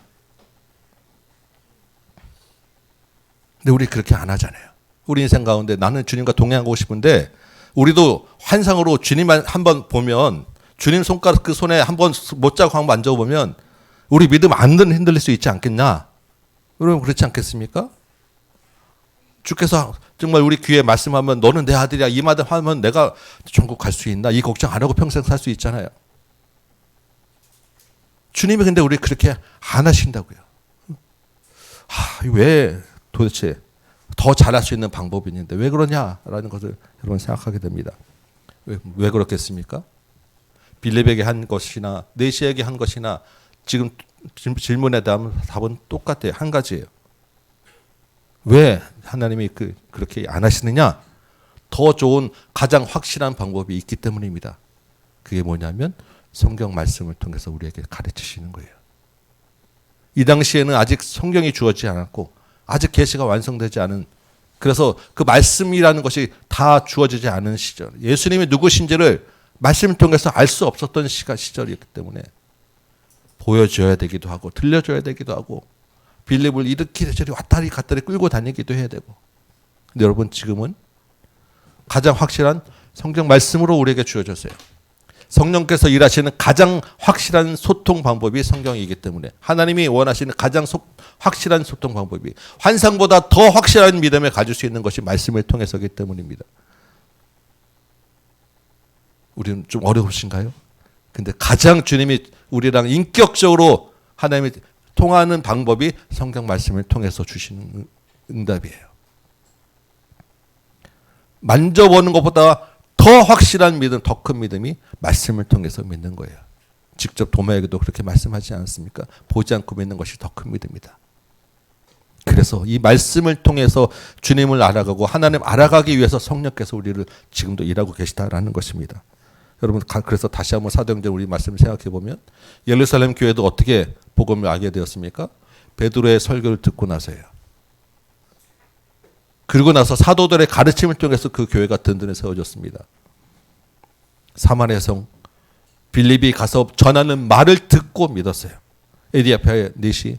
근데 우리 그렇게 안 하잖아요. 우리 인생 가운데 나는 주님과 동행하고 싶은데 우리도 환상으로 주님만 한번 보면 주님 손가락 그 손에 한번 못자국 한번 만져보면 우리 믿음 안 흔들릴 수 있지 않겠냐? 여러분 그렇지 않겠습니까? 주께서 정말 우리 귀에 말씀하면 너는 내 아들이야 이 말 하면 내가 천국 갈 수 있나? 이 걱정 안 하고 평생 살 수 있잖아요. 주님이 근데 우리 그렇게 안 하신다고요. 왜 도대체 더 잘할 수 있는 방법이 있는데 왜 그러냐라는 것을 여러분 생각하게 됩니다. 왜 그렇겠습니까? 빌립에게 한 것이나 네시에게 한 것이나 지금 질문에 대한 답은 똑같아요. 한 가지예요. 왜 하나님이 그렇게 안 하시느냐? 더 좋은 가장 확실한 방법이 있기 때문입니다. 그게 뭐냐면 성경 말씀을 통해서 우리에게 가르치시는 거예요. 이 당시에는 아직 성경이 주어지지 않았고 아직 계시가 완성되지 않은, 그래서 그 말씀이라는 것이 다 주어지지 않은 시절, 예수님이 누구신지를 말씀을 통해서 알 수 없었던 시절이었기 때문에 보여줘야 되기도 하고 들려줘야 되기도 하고 빌립을 이렇게 왔다리 갔다리 끌고 다니기도 해야 되고. 근데 여러분 지금은 가장 확실한 성경 말씀으로 우리에게 주어졌어요. 성령께서 일하시는 가장 확실한 소통 방법이 성경이기 때문에 하나님이 원하시는 가장 확실한 소통 방법이 환상보다 더 확실한 믿음을 가질 수 있는 것이 말씀을 통해서이기 때문입니다. 우리는 좀 어려우신가요? 근데 가장 주님이 우리랑 인격적으로 하나님이 통하는 방법이 성경 말씀을 통해서 주시는 응답이에요. 만져보는 것보다 더 확실한 믿음, 더 큰 믿음이 말씀을 통해서 믿는 거예요. 직접 도마에게도 그렇게 말씀하지 않았습니까? 보지 않고 믿는 것이 더 큰 믿음이다. 그래서 이 말씀을 통해서 주님을 알아가고 하나님 알아가기 위해서 성령께서 우리를 지금도 일하고 계시다라는 것입니다. 여러분, 그래서 다시 한번 사도행전 우리 말씀을 생각해 보면 예루살렘 교회도 어떻게 복음을 알게 되었습니까? 베드로의 설교를 듣고 나서예요. 그리고 나서 사도들의 가르침을 통해서 그 교회가 든든히 세워졌습니다. 사마리아 성 빌립이 가서 전하는 말을 듣고 믿었어요. 에디아피아의 닛이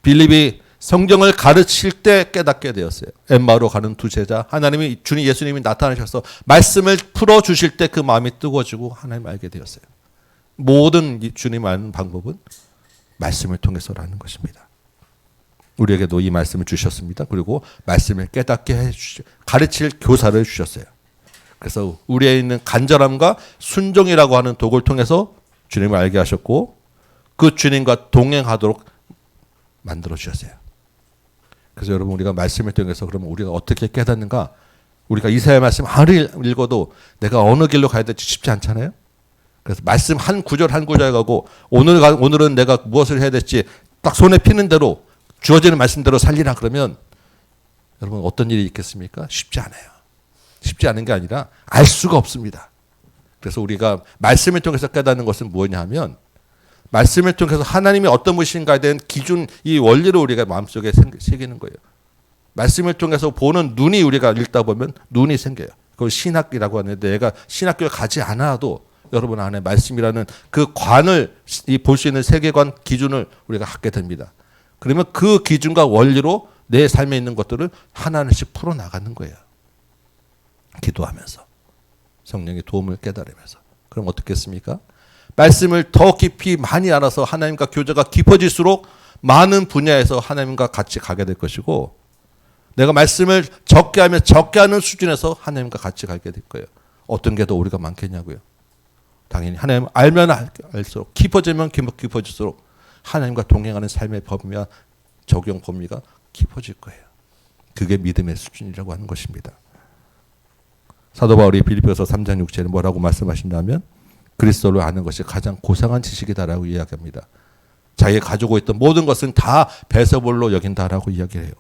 빌립이 성경을 가르칠 때 깨닫게 되었어요. 엠마오로 가는 두 제자, 하나님이 주님 예수님이 나타나셔서 말씀을 풀어 주실 때 그 마음이 뜨거워지고 하나님 알게 되었어요. 모든 주님 아는 방법은 말씀을 통해서라는 것입니다. 우리에게도 이 말씀을 주셨습니다. 그리고 말씀을 깨닫게 해주시, 가르칠 교사를 주셨어요. 그래서 우리에 있는 간절함과 순종이라고 하는 도구를 통해서 주님을 알게 하셨고 그 주님과 동행하도록 만들어 주셨어요. 그래서 여러분 우리가 말씀을 통해서 그러면 우리가 어떻게 깨닫는가? 우리가 이사야 말씀 하루 읽어도 내가 어느 길로 가야 될지 쉽지 않잖아요. 그래서 말씀 한 구절 한 구절 가고 오늘은 내가 무엇을 해야 될지 딱 손에 피는 대로 주어지는 말씀대로 살리라 그러면 여러분 어떤 일이 있겠습니까? 쉽지 않아요. 쉽지 않은 게 아니라 알 수가 없습니다. 그래서 우리가 말씀을 통해서 깨닫는 것은 뭐냐 하면 말씀을 통해서 하나님이 어떤 분이신가에 대한 기준, 이 원리를 우리가 마음속에 새기는 거예요. 말씀을 통해서 보는 눈이 우리가 읽다 보면 눈이 생겨요. 그걸 신학이라고 하는데 내가 신학교에 가지 않아도 여러분 안에 말씀이라는 그 관을 볼 수 있는 세계관 기준을 우리가 갖게 됩니다. 그러면 그 기준과 원리로 내 삶에 있는 것들을 하나하나씩 풀어나가는 거예요. 기도하면서 성령의 도움을 깨달으면서. 그럼 어떻겠습니까? 말씀을 더 깊이 많이 알아서 하나님과 교제가 깊어질수록 많은 분야에서 하나님과 같이 가게 될 것이고 내가 말씀을 적게 하면 적게 하는 수준에서 하나님과 같이 가게 될 거예요. 어떤 게 더 우리가 많겠냐고요. 당연히 하나님 알면 알수록 깊어지면 깊어질수록 하나님과 동행하는 삶의 범위와 적용 범위가 깊어질 거예요. 그게 믿음의 수준이라고 하는 것입니다. 사도 바울이 빌립보서 3장 6절에 뭐라고 말씀하신다면 그리스도를 아는 것이 가장 고상한 지식이다라고 이야기합니다. 자기가 가지고 있던 모든 것은 다 배설물로 여긴다라고 이야기를 해요.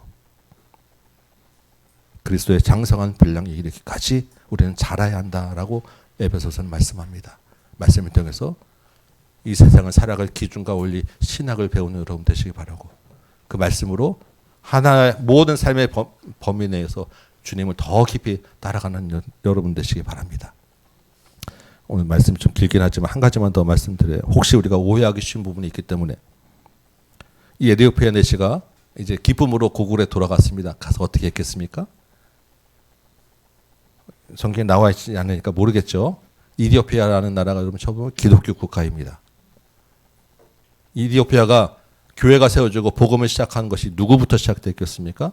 그리스도의 장성한 분량에 이르기까지 우리는 자라야 한다라고 에베소서는 말씀합니다. 말씀을 통해서 이 세상을 살아갈 기준과 원리, 신학을 배우는 여러분 되시기 바라고 그 말씀으로 하나의 모든 삶의 범위 내에서 주님을 더 깊이 따라가는 여러분 되시기 바랍니다. 오늘 말씀이 좀 길긴 하지만 한 가지만 더 말씀드려요. 혹시 우리가 오해하기 쉬운 부분이 있기 때문에 이 에디오피아 내시가 이제 기쁨으로 고국에 돌아갔습니다. 가서 어떻게 했겠습니까? 성경에 나와 있지 않으니까 모르겠죠. 이디오피아라는 나라가 여러분 쳐보면 기독교 국가입니다. 이디오피아가 교회가 세워지고 복음을 시작한 것이 누구부터 시작됐겠습니까?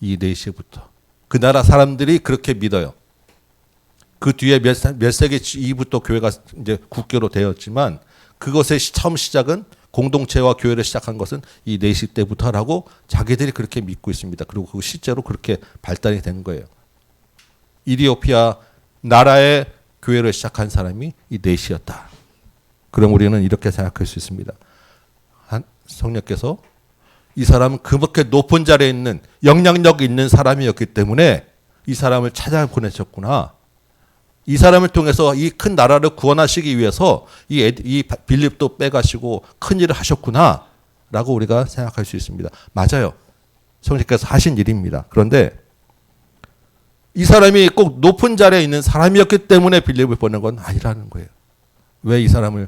이 네시부터. 그 나라 사람들이 그렇게 믿어요. 그 뒤에 몇 세기 이후부터 교회가 이제 국교로 되었지만 그것의 처음 시작은 공동체와 교회를 시작한 것은 이 내시 때부터라고 자기들이 그렇게 믿고 있습니다. 그리고 그 실제로 그렇게 발달이 된 거예요. 이디오피아 나라의 교회를 시작한 사람이 이 내시였다. 그럼 우리는 이렇게 생각할 수 있습니다. 성령께서 이 사람은 그렇게 높은 자리에 있는 영향력 있는 사람이었기 때문에 이 사람을 찾아 보내셨구나. 이 사람을 통해서 이 큰 나라를 구원하시기 위해서 이 빌립도 빼가시고 큰 일을 하셨구나 라고 우리가 생각할 수 있습니다. 맞아요. 성령께서 하신 일입니다. 그런데 이 사람이 꼭 높은 자리에 있는 사람이었기 때문에 빌립을 보낸 건 아니라는 거예요. 왜 이 사람을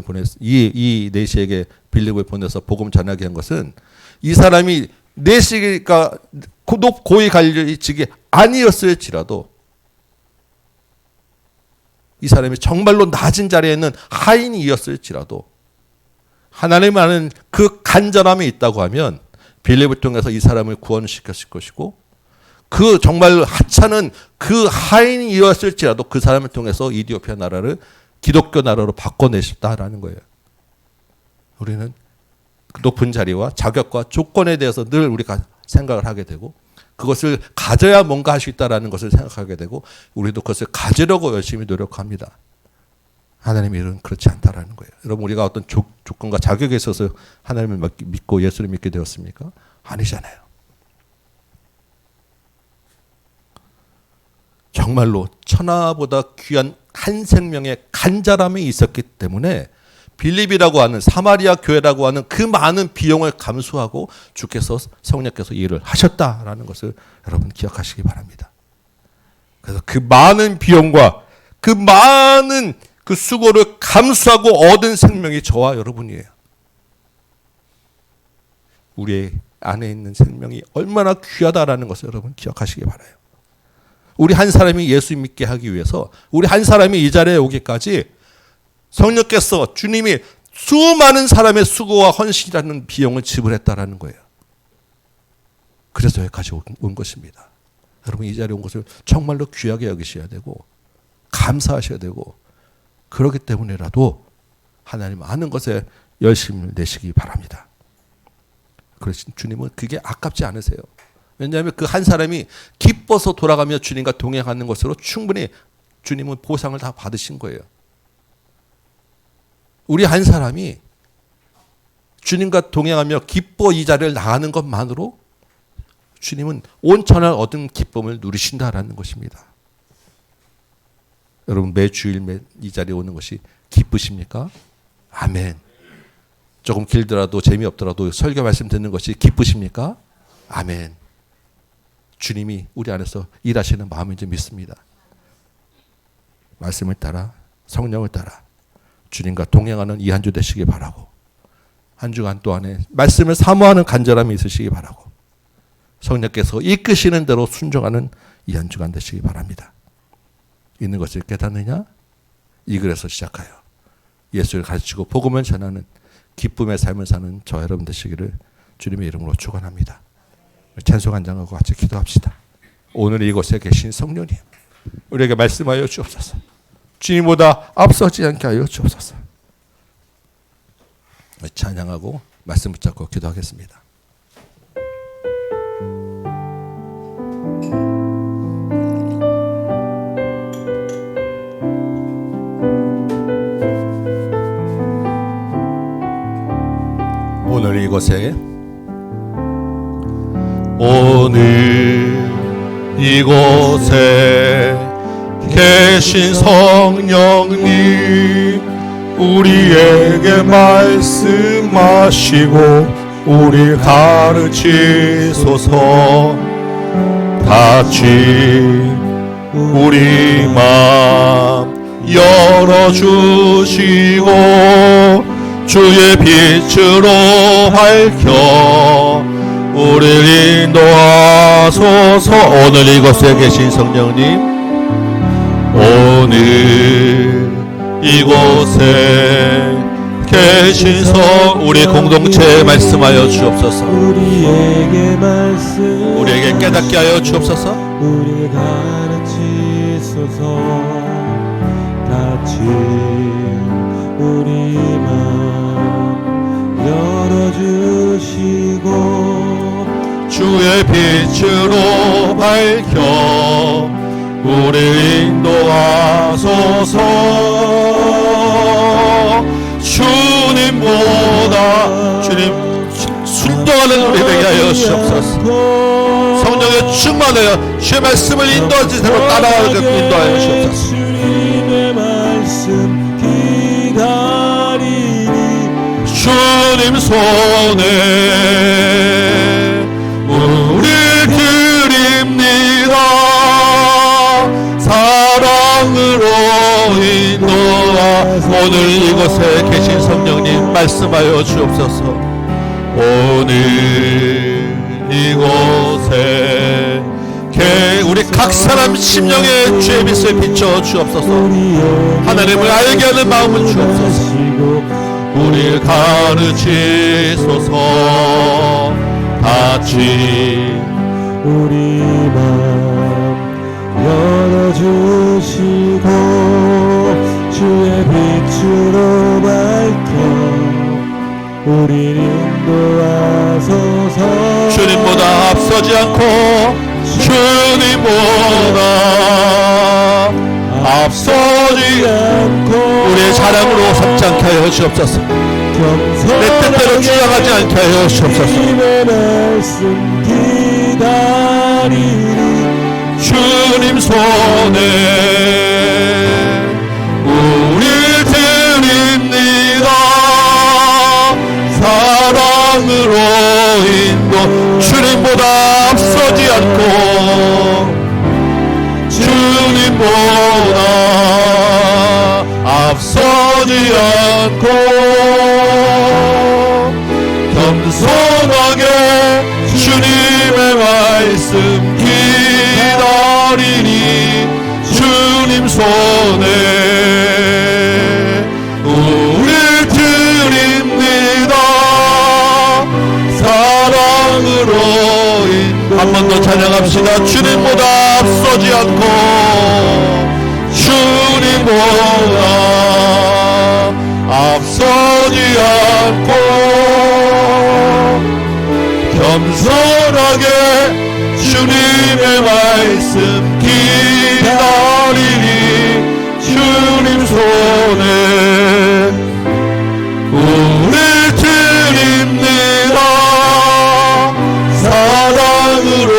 보냈어? 이 내시에게 빌립을 보내서 복음 전하게 한 것은 이 사람이 내시가 고위 관리직이 아니었을지라도 이 사람이 정말로 낮은 자리에 있는 하인이었을지라도 하나님 아는 그 간절함이 있다고 하면 빌립을 통해서 이 사람을 구원시켰을 것이고 그 정말 하찮은 그 하인이었을지라도 그 사람을 통해서 이디오피아 나라를 기독교 나라로 바꿔내셨다라는 거예요. 우리는 높은 자리와 자격과 조건에 대해서 늘 우리가 생각을 하게 되고 그것을 가져야 뭔가 할 수 있다라는 것을 생각하게 되고 우리도 그것을 가지려고 열심히 노력합니다. 하나님의 일은 그렇지 않다라는 거예요. 여러분 우리가 어떤 조건과 자격에 있어서 하나님을 믿고 예수를 믿게 되었습니까? 아니잖아요. 정말로 천하보다 귀한 한 생명의 간절함이 있었기 때문에 빌립이라고 하는 사마리아 교회라고 하는 그 많은 비용을 감수하고 주께서 성령께서 일을 하셨다라는 것을 여러분 기억하시기 바랍니다. 그래서 그 많은 비용과 그 많은 그 수고를 감수하고 얻은 생명이 저와 여러분이에요. 우리 안에 있는 생명이 얼마나 귀하다라는 것을 여러분 기억하시기 바라요. 우리 한 사람이 예수 믿게 하기 위해서 우리 한 사람이 이 자리에 오기까지 성령께서 주님이 수많은 사람의 수고와 헌신이라는 비용을 지불했다라는 거예요. 그래서 여기까지 온 것입니다. 여러분 이 자리에 온 것을 정말로 귀하게 여기셔야 되고 감사하셔야 되고 그렇기 때문에라도 하나님 아는 것에 열심을 내시기 바랍니다. 그래서 주님은 그게 아깝지 않으세요. 왜냐하면 그 한 사람이 기뻐서 돌아가며 주님과 동행하는 것으로 충분히 주님은 보상을 다 받으신 거예요. 우리 한 사람이 주님과 동행하며 기뻐 이 자리를 나가는 것만으로 주님은 온천을 얻은 기쁨을 누리신다라는 것입니다. 여러분 매 주일 이 자리에 오는 것이 기쁘십니까? 아멘. 조금 길더라도 재미없더라도 설교 말씀 듣는 것이 기쁘십니까? 아멘. 주님이 우리 안에서 일하시는 마음인지 믿습니다. 말씀을 따라 성령을 따라 주님과 동행하는 이 한 주 되시기 바라고 한 주간 동안에 말씀을 사모하는 간절함이 있으시기 바라고 성령께서 이끄시는 대로 순종하는 이 한 주간 되시기 바랍니다. 있는 것을 깨닫느냐? 이 글에서 시작하여 예수를 가르치고 복음을 전하는 기쁨의 삶을 사는 저 여러분 되시기를 주님의 이름으로 축원합니다. 찬송 한 장하고 같이 기도합시다. 오늘 이곳에 계신 성령님 우리에게 말씀하여 주옵소서. 주님보다 앞서지 않게 하여 주옵소서. 찬양하고 말씀 붙잡고 기도하겠습니다. 오늘 이곳에 계신 성령님 우리에게 말씀하시고 우리 가르치소서. 같이 우리 마음 열어주시고 주의 빛으로 밝혀 우리를 인도하소서. 오늘 이곳에 계신 성령님 오늘 이곳에 계신 우리 공동체에 말씀하여 주옵소서. 우리에게 깨닫게 하여 주옵소서. 우리에게 가르치소서. 같이 우리 마음 빛으로 밝혀 우리 인도하소서. 주님보다 주님 순종하는 우리 되게 하여 주옵소서. 성령의 충만하여 주의 말씀을 인도하지 대로 따라가게 인도하여 주옵소서. 주님의 말씀 기다리니 주님 손에 우리 드립니다. 사랑으로 인도하. 오늘 이곳에 계신 성령님 말씀하여 주옵소서. 오늘 이곳에 우리 각 사람 심령에 주의 빛을 비춰 주옵소서. 하나님을 알게 하는 마음을 주옵소서. 우리를 가르치소서. 같이 우리 마음 열어주시고 주의 빛으로 밝혀 우리 인도하소서. 주님보다 앞서지 않고 주님보다 앞서지 않고 우리의 자랑으로 삼지 않게 하여 주옵소서. 내 뜻대로 주장하지 않게 하여 주옵소서. 주님의 말씀 기다리니 주님 손에 우리 드립니다. 사랑으로 인도. 주님보다 앞서지 않고 주님보다 앞서지 않고 겸손하게 주님의 말씀 기다리니 주님 손에 우리 드립니다. 사랑으로 한 번 더 찬양합시다. 주님보다 앞서지 않고 주님보다 앞서지 않고 겸손하게 주님의 말씀 기다리니 주님 손에 우리 드립니다. 사랑으로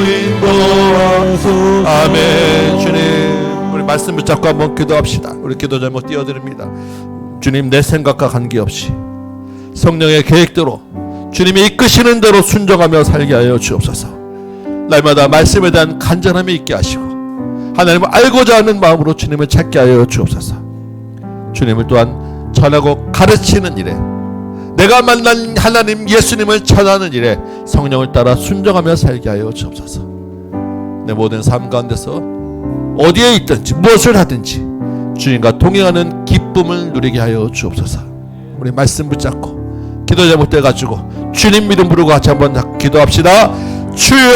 인도하소서. 아멘. 주님, 우리 말씀 붙잡고 한번 기도합시다. 우리 기도 제목 띄워드립니다. 주님, 내 생각과 관계없이 성령의 계획대로 주님이 이끄시는 대로 순종하며 살게 하여 주옵소서. 날마다 말씀에 대한 간절함이 있게 하시고 하나님을 알고자 하는 마음으로 주님을 찾게 하여 주옵소서. 주님을 또한 전하고 가르치는 일에, 내가 만난 하나님 예수님을 전하는 일에 성령을 따라 순종하며 살게 하여 주옵소서. 내 모든 삶 가운데서 어디에 있든지 무엇을 하든지 주님과 동행하는 기쁨을 누리게 하여 주옵소서. 우리 말씀 붙잡고 기도 제목 때 가지고 주님 이름 부르고 같이 한번 기도합시다. 주여,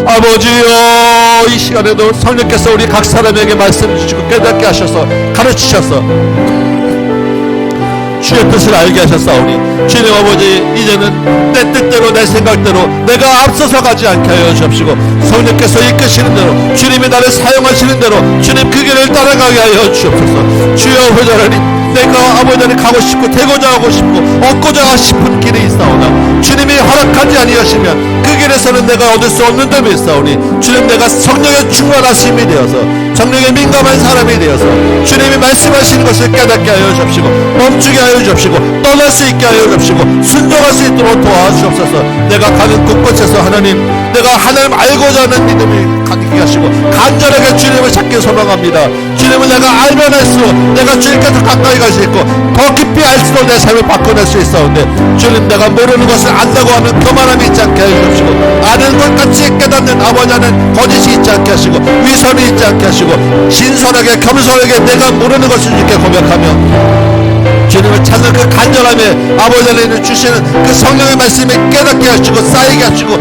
아버지여, 이 시간에도 성령께서 우리 각 사람에게 말씀 주시고 깨닫게 하셔서 가르치셔서 주의 뜻을 알게 하셨사오니 주님 아버지, 이제는 내 뜻대로 내 생각대로 내가 앞서서 가지 않게 하여 주옵시고 성령께서 이끄시는 대로 주님이 나를 사용하시는 대로 주님 그 길을 따라가게 하여 주옵소서. 주여, 회전하니 내가 아버지 안에 가고 싶고 되고자 하고 싶고 얻고자 싶은 길이 있사오나 주님이 허락하지 아니하시면 그 길에서는 내가 얻을 수 없는 점이 있사오니 주님, 내가 성령의 충만하심이 되어서 성령에 민감한 사람이 되어서 주님이 말씀하시는 것을 깨닫게 하여 주옵시고 멈추게 하여 주옵시고 떠날 수 있게 하여 주옵시고 순종할 수 있도록 도와주옵소서. 내가 가는 곳곳에서 하나님, 내가 하나님 알고자 하는 믿음이 가게 하시고 간절하게 주님을 찾기 소망합니다. 주님을 내가 알면 할수록 내가 주님께서 가까이 갈 수 있고 더 깊이 알수록 내 삶을 바꿔낼 수 있사온데 주님, 내가 모르는 것을 안다고 하는 교만함이 있지 않게 하여 주옵시고 아는 것 같이 깨닫는 아버지 안에 거짓이 있지 않게 하시고 위선이 있지 않게 하시고 신선하게 겸손하게 내가 모르는 것을 주께 고백하며 주님을 찾는 그 간절함에 아버지 안에 주시는 그 성령의 말씀에 깨닫게 하시고 쌓이게 하시고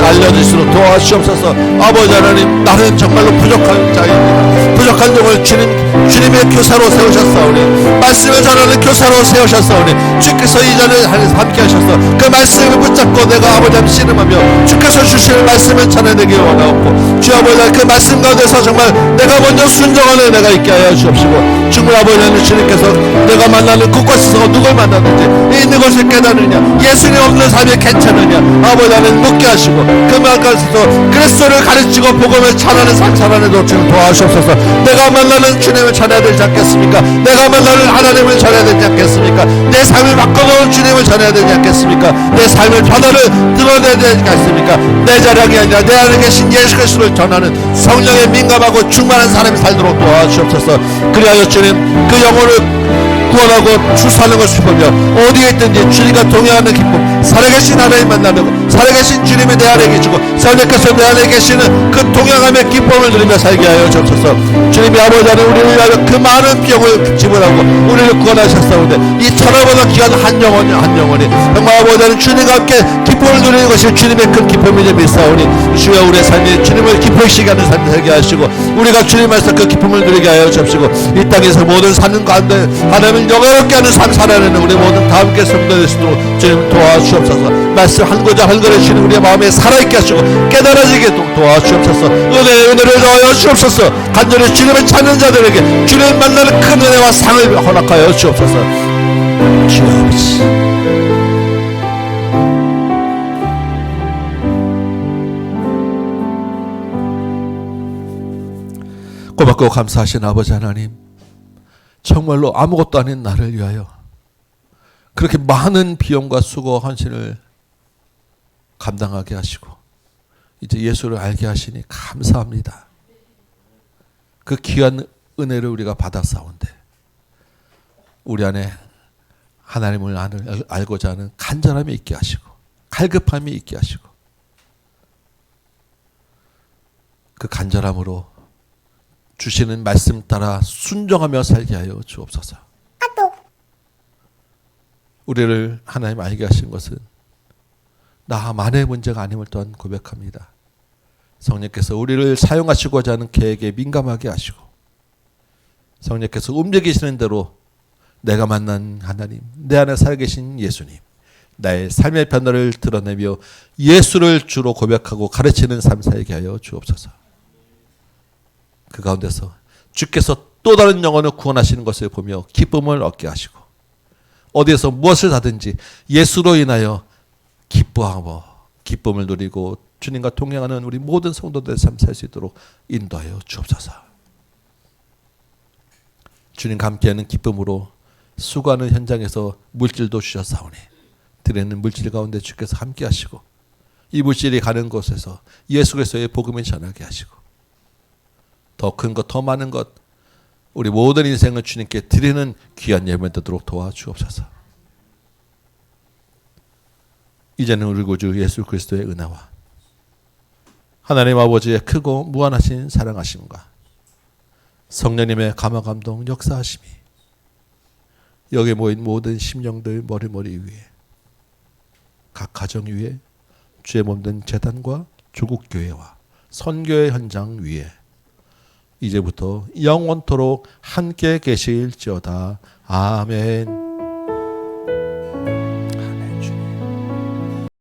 알려질수록 도와주시옵소서. 아버지 하나님, 나는 정말로 부족한 자입니다. 부족한 종을 주님의 교사로 세우셨사오니, 말씀을 전하는 교사로 세우셨사오니, 주께서 이전에 함께 하셔서 그 말씀을 붙잡고 내가 아버지 앞에 씨름하며 주께서 주실 말씀을 전해내기를 원하옵고, 주 아버지 하나님, 그 말씀 가운데서 정말 내가 먼저 순종하는 내가 있게 하여 주옵시고, 주님 아버지 하나님, 주님께서 내가 만나는 곳곳에서 누굴 만나든지 있는 것을 깨닫느냐, 예수님 없는 삶이 괜찮느냐, 아버지 하나님 묻게 하시고, 그 말까지도 그리스도를 가르치고 복음을 전하는 삶 살아내도록 주님 도와주옵소서. 내가 만나는 주님을 전해야 되지 않겠습니까? 내가 만나는 하나님을 전해야 되지 않겠습니까? 내 삶을 바꿔놓은 주님을 전해야 되지 않겠습니까? 내 삶의 변화를 드러내야 되지 않겠습니까? 내 자랑이 아니라 내 안에 계신 예수 그리스도를 전하는 성령에 민감하고 충만한 사람이 살도록 도와주옵소서. 그리하여 주님, 그 영혼을 구원하고 주사하는 것을 보며 어디에 있든지 주님과 동행하는 기쁨, 살아계신 하나님 만나는 것, 살아계신 주님이 내 안에 계시고 성령께서 내 안에 계시는 그 동행함의 기쁨을 누리며 살게 하여 주옵소서. 주님이 아버지 하나님, 우리를 위하여 그 많은 비용을 지불하고 우리를 구원하셨사오는데 이 천하보다 귀한 한 영혼이 정말 아버지 하나님, 주님과 함께 기쁨을 누리는 것이 주님의 큰 기쁨이니 믿사오니, 주여 우리의 삶이 주님을 기쁘시게 하는 삶이 되게 하시고, 우리가 주님 안에서 그 기쁨을 누리게 하여 주옵시고, 이 땅에서 모든 사는 가운데 하나님을 영화롭게 하는 삶 살아내는 우리 모든 다 함께 성도될 수 있도록 주님 도와주옵소서. 말씀 한 구절 한 구절 주님 우리의 마음에 살아있게 하시고 깨달아지게 도와주옵소서. 은혜를 더하여 주옵소서. 간절히 주님을 찾는 자들에게 주님을 만나는 큰 은혜와 상을 허락하여 주옵소서. 주여 아버지, 고맙고 감사하신 아버지 하나님, 정말로 아무것도 아닌 나를 위하여 그렇게 많은 비용과 수고 헌신을 감당하게 하시고 이제 예수를 알게 하시니 감사합니다. 그 귀한 은혜를 우리가 받았사온데 우리 안에 하나님을 알고자 하는 간절함이 있게 하시고 갈급함이 있게 하시고 그 간절함으로 주시는 말씀 따라 순종하며 살게 하여 주옵소서. 우리를 하나님 알게 하신 것은 나만의 문제가 아님을 또한 고백합니다. 성령께서 우리를 사용하시고자 하는 계획에 민감하게 하시고 성령께서 움직이시는 대로 내가 만난 하나님, 내 안에 살아계신 예수님, 나의 삶의 변화를 드러내며 예수를 주로 고백하고 가르치는 삶 살게 하여 주옵소서. 그 가운데서 주께서 또 다른 영혼을 구원하시는 것을 보며 기쁨을 얻게 하시고 어디에서 무엇을 하든지 예수로 인하여 기뻐하고 기쁨을 누리고 주님과 동행하는 우리 모든 성도들의 삶 살 수 있도록 인도하여 주옵소서. 주님과 함께하는 기쁨으로 수고하는 현장에서 물질도 주셨사오니 드리는 물질 가운데 주께서 함께 하시고 이 물질이 가는 곳에서 예수 그리스도의 복음을 전하게 하시고 더 큰 것, 더 많은 것, 우리 모든 인생을 주님께 드리는 귀한 예배 되도록 도와주옵소서. 이제는 우리 구주 예수 그리스도의 은혜와 하나님 아버지의 크고 무한하신 사랑하심과 성령님의 감화 감동 역사하심이 여기 모인 모든 심령들 머리 위에 각 가정 위에 주의 몸된 제단과 조국교회와 선교의 현장 위에 이제부터 영원토록 함께 계실지어다. 아멘.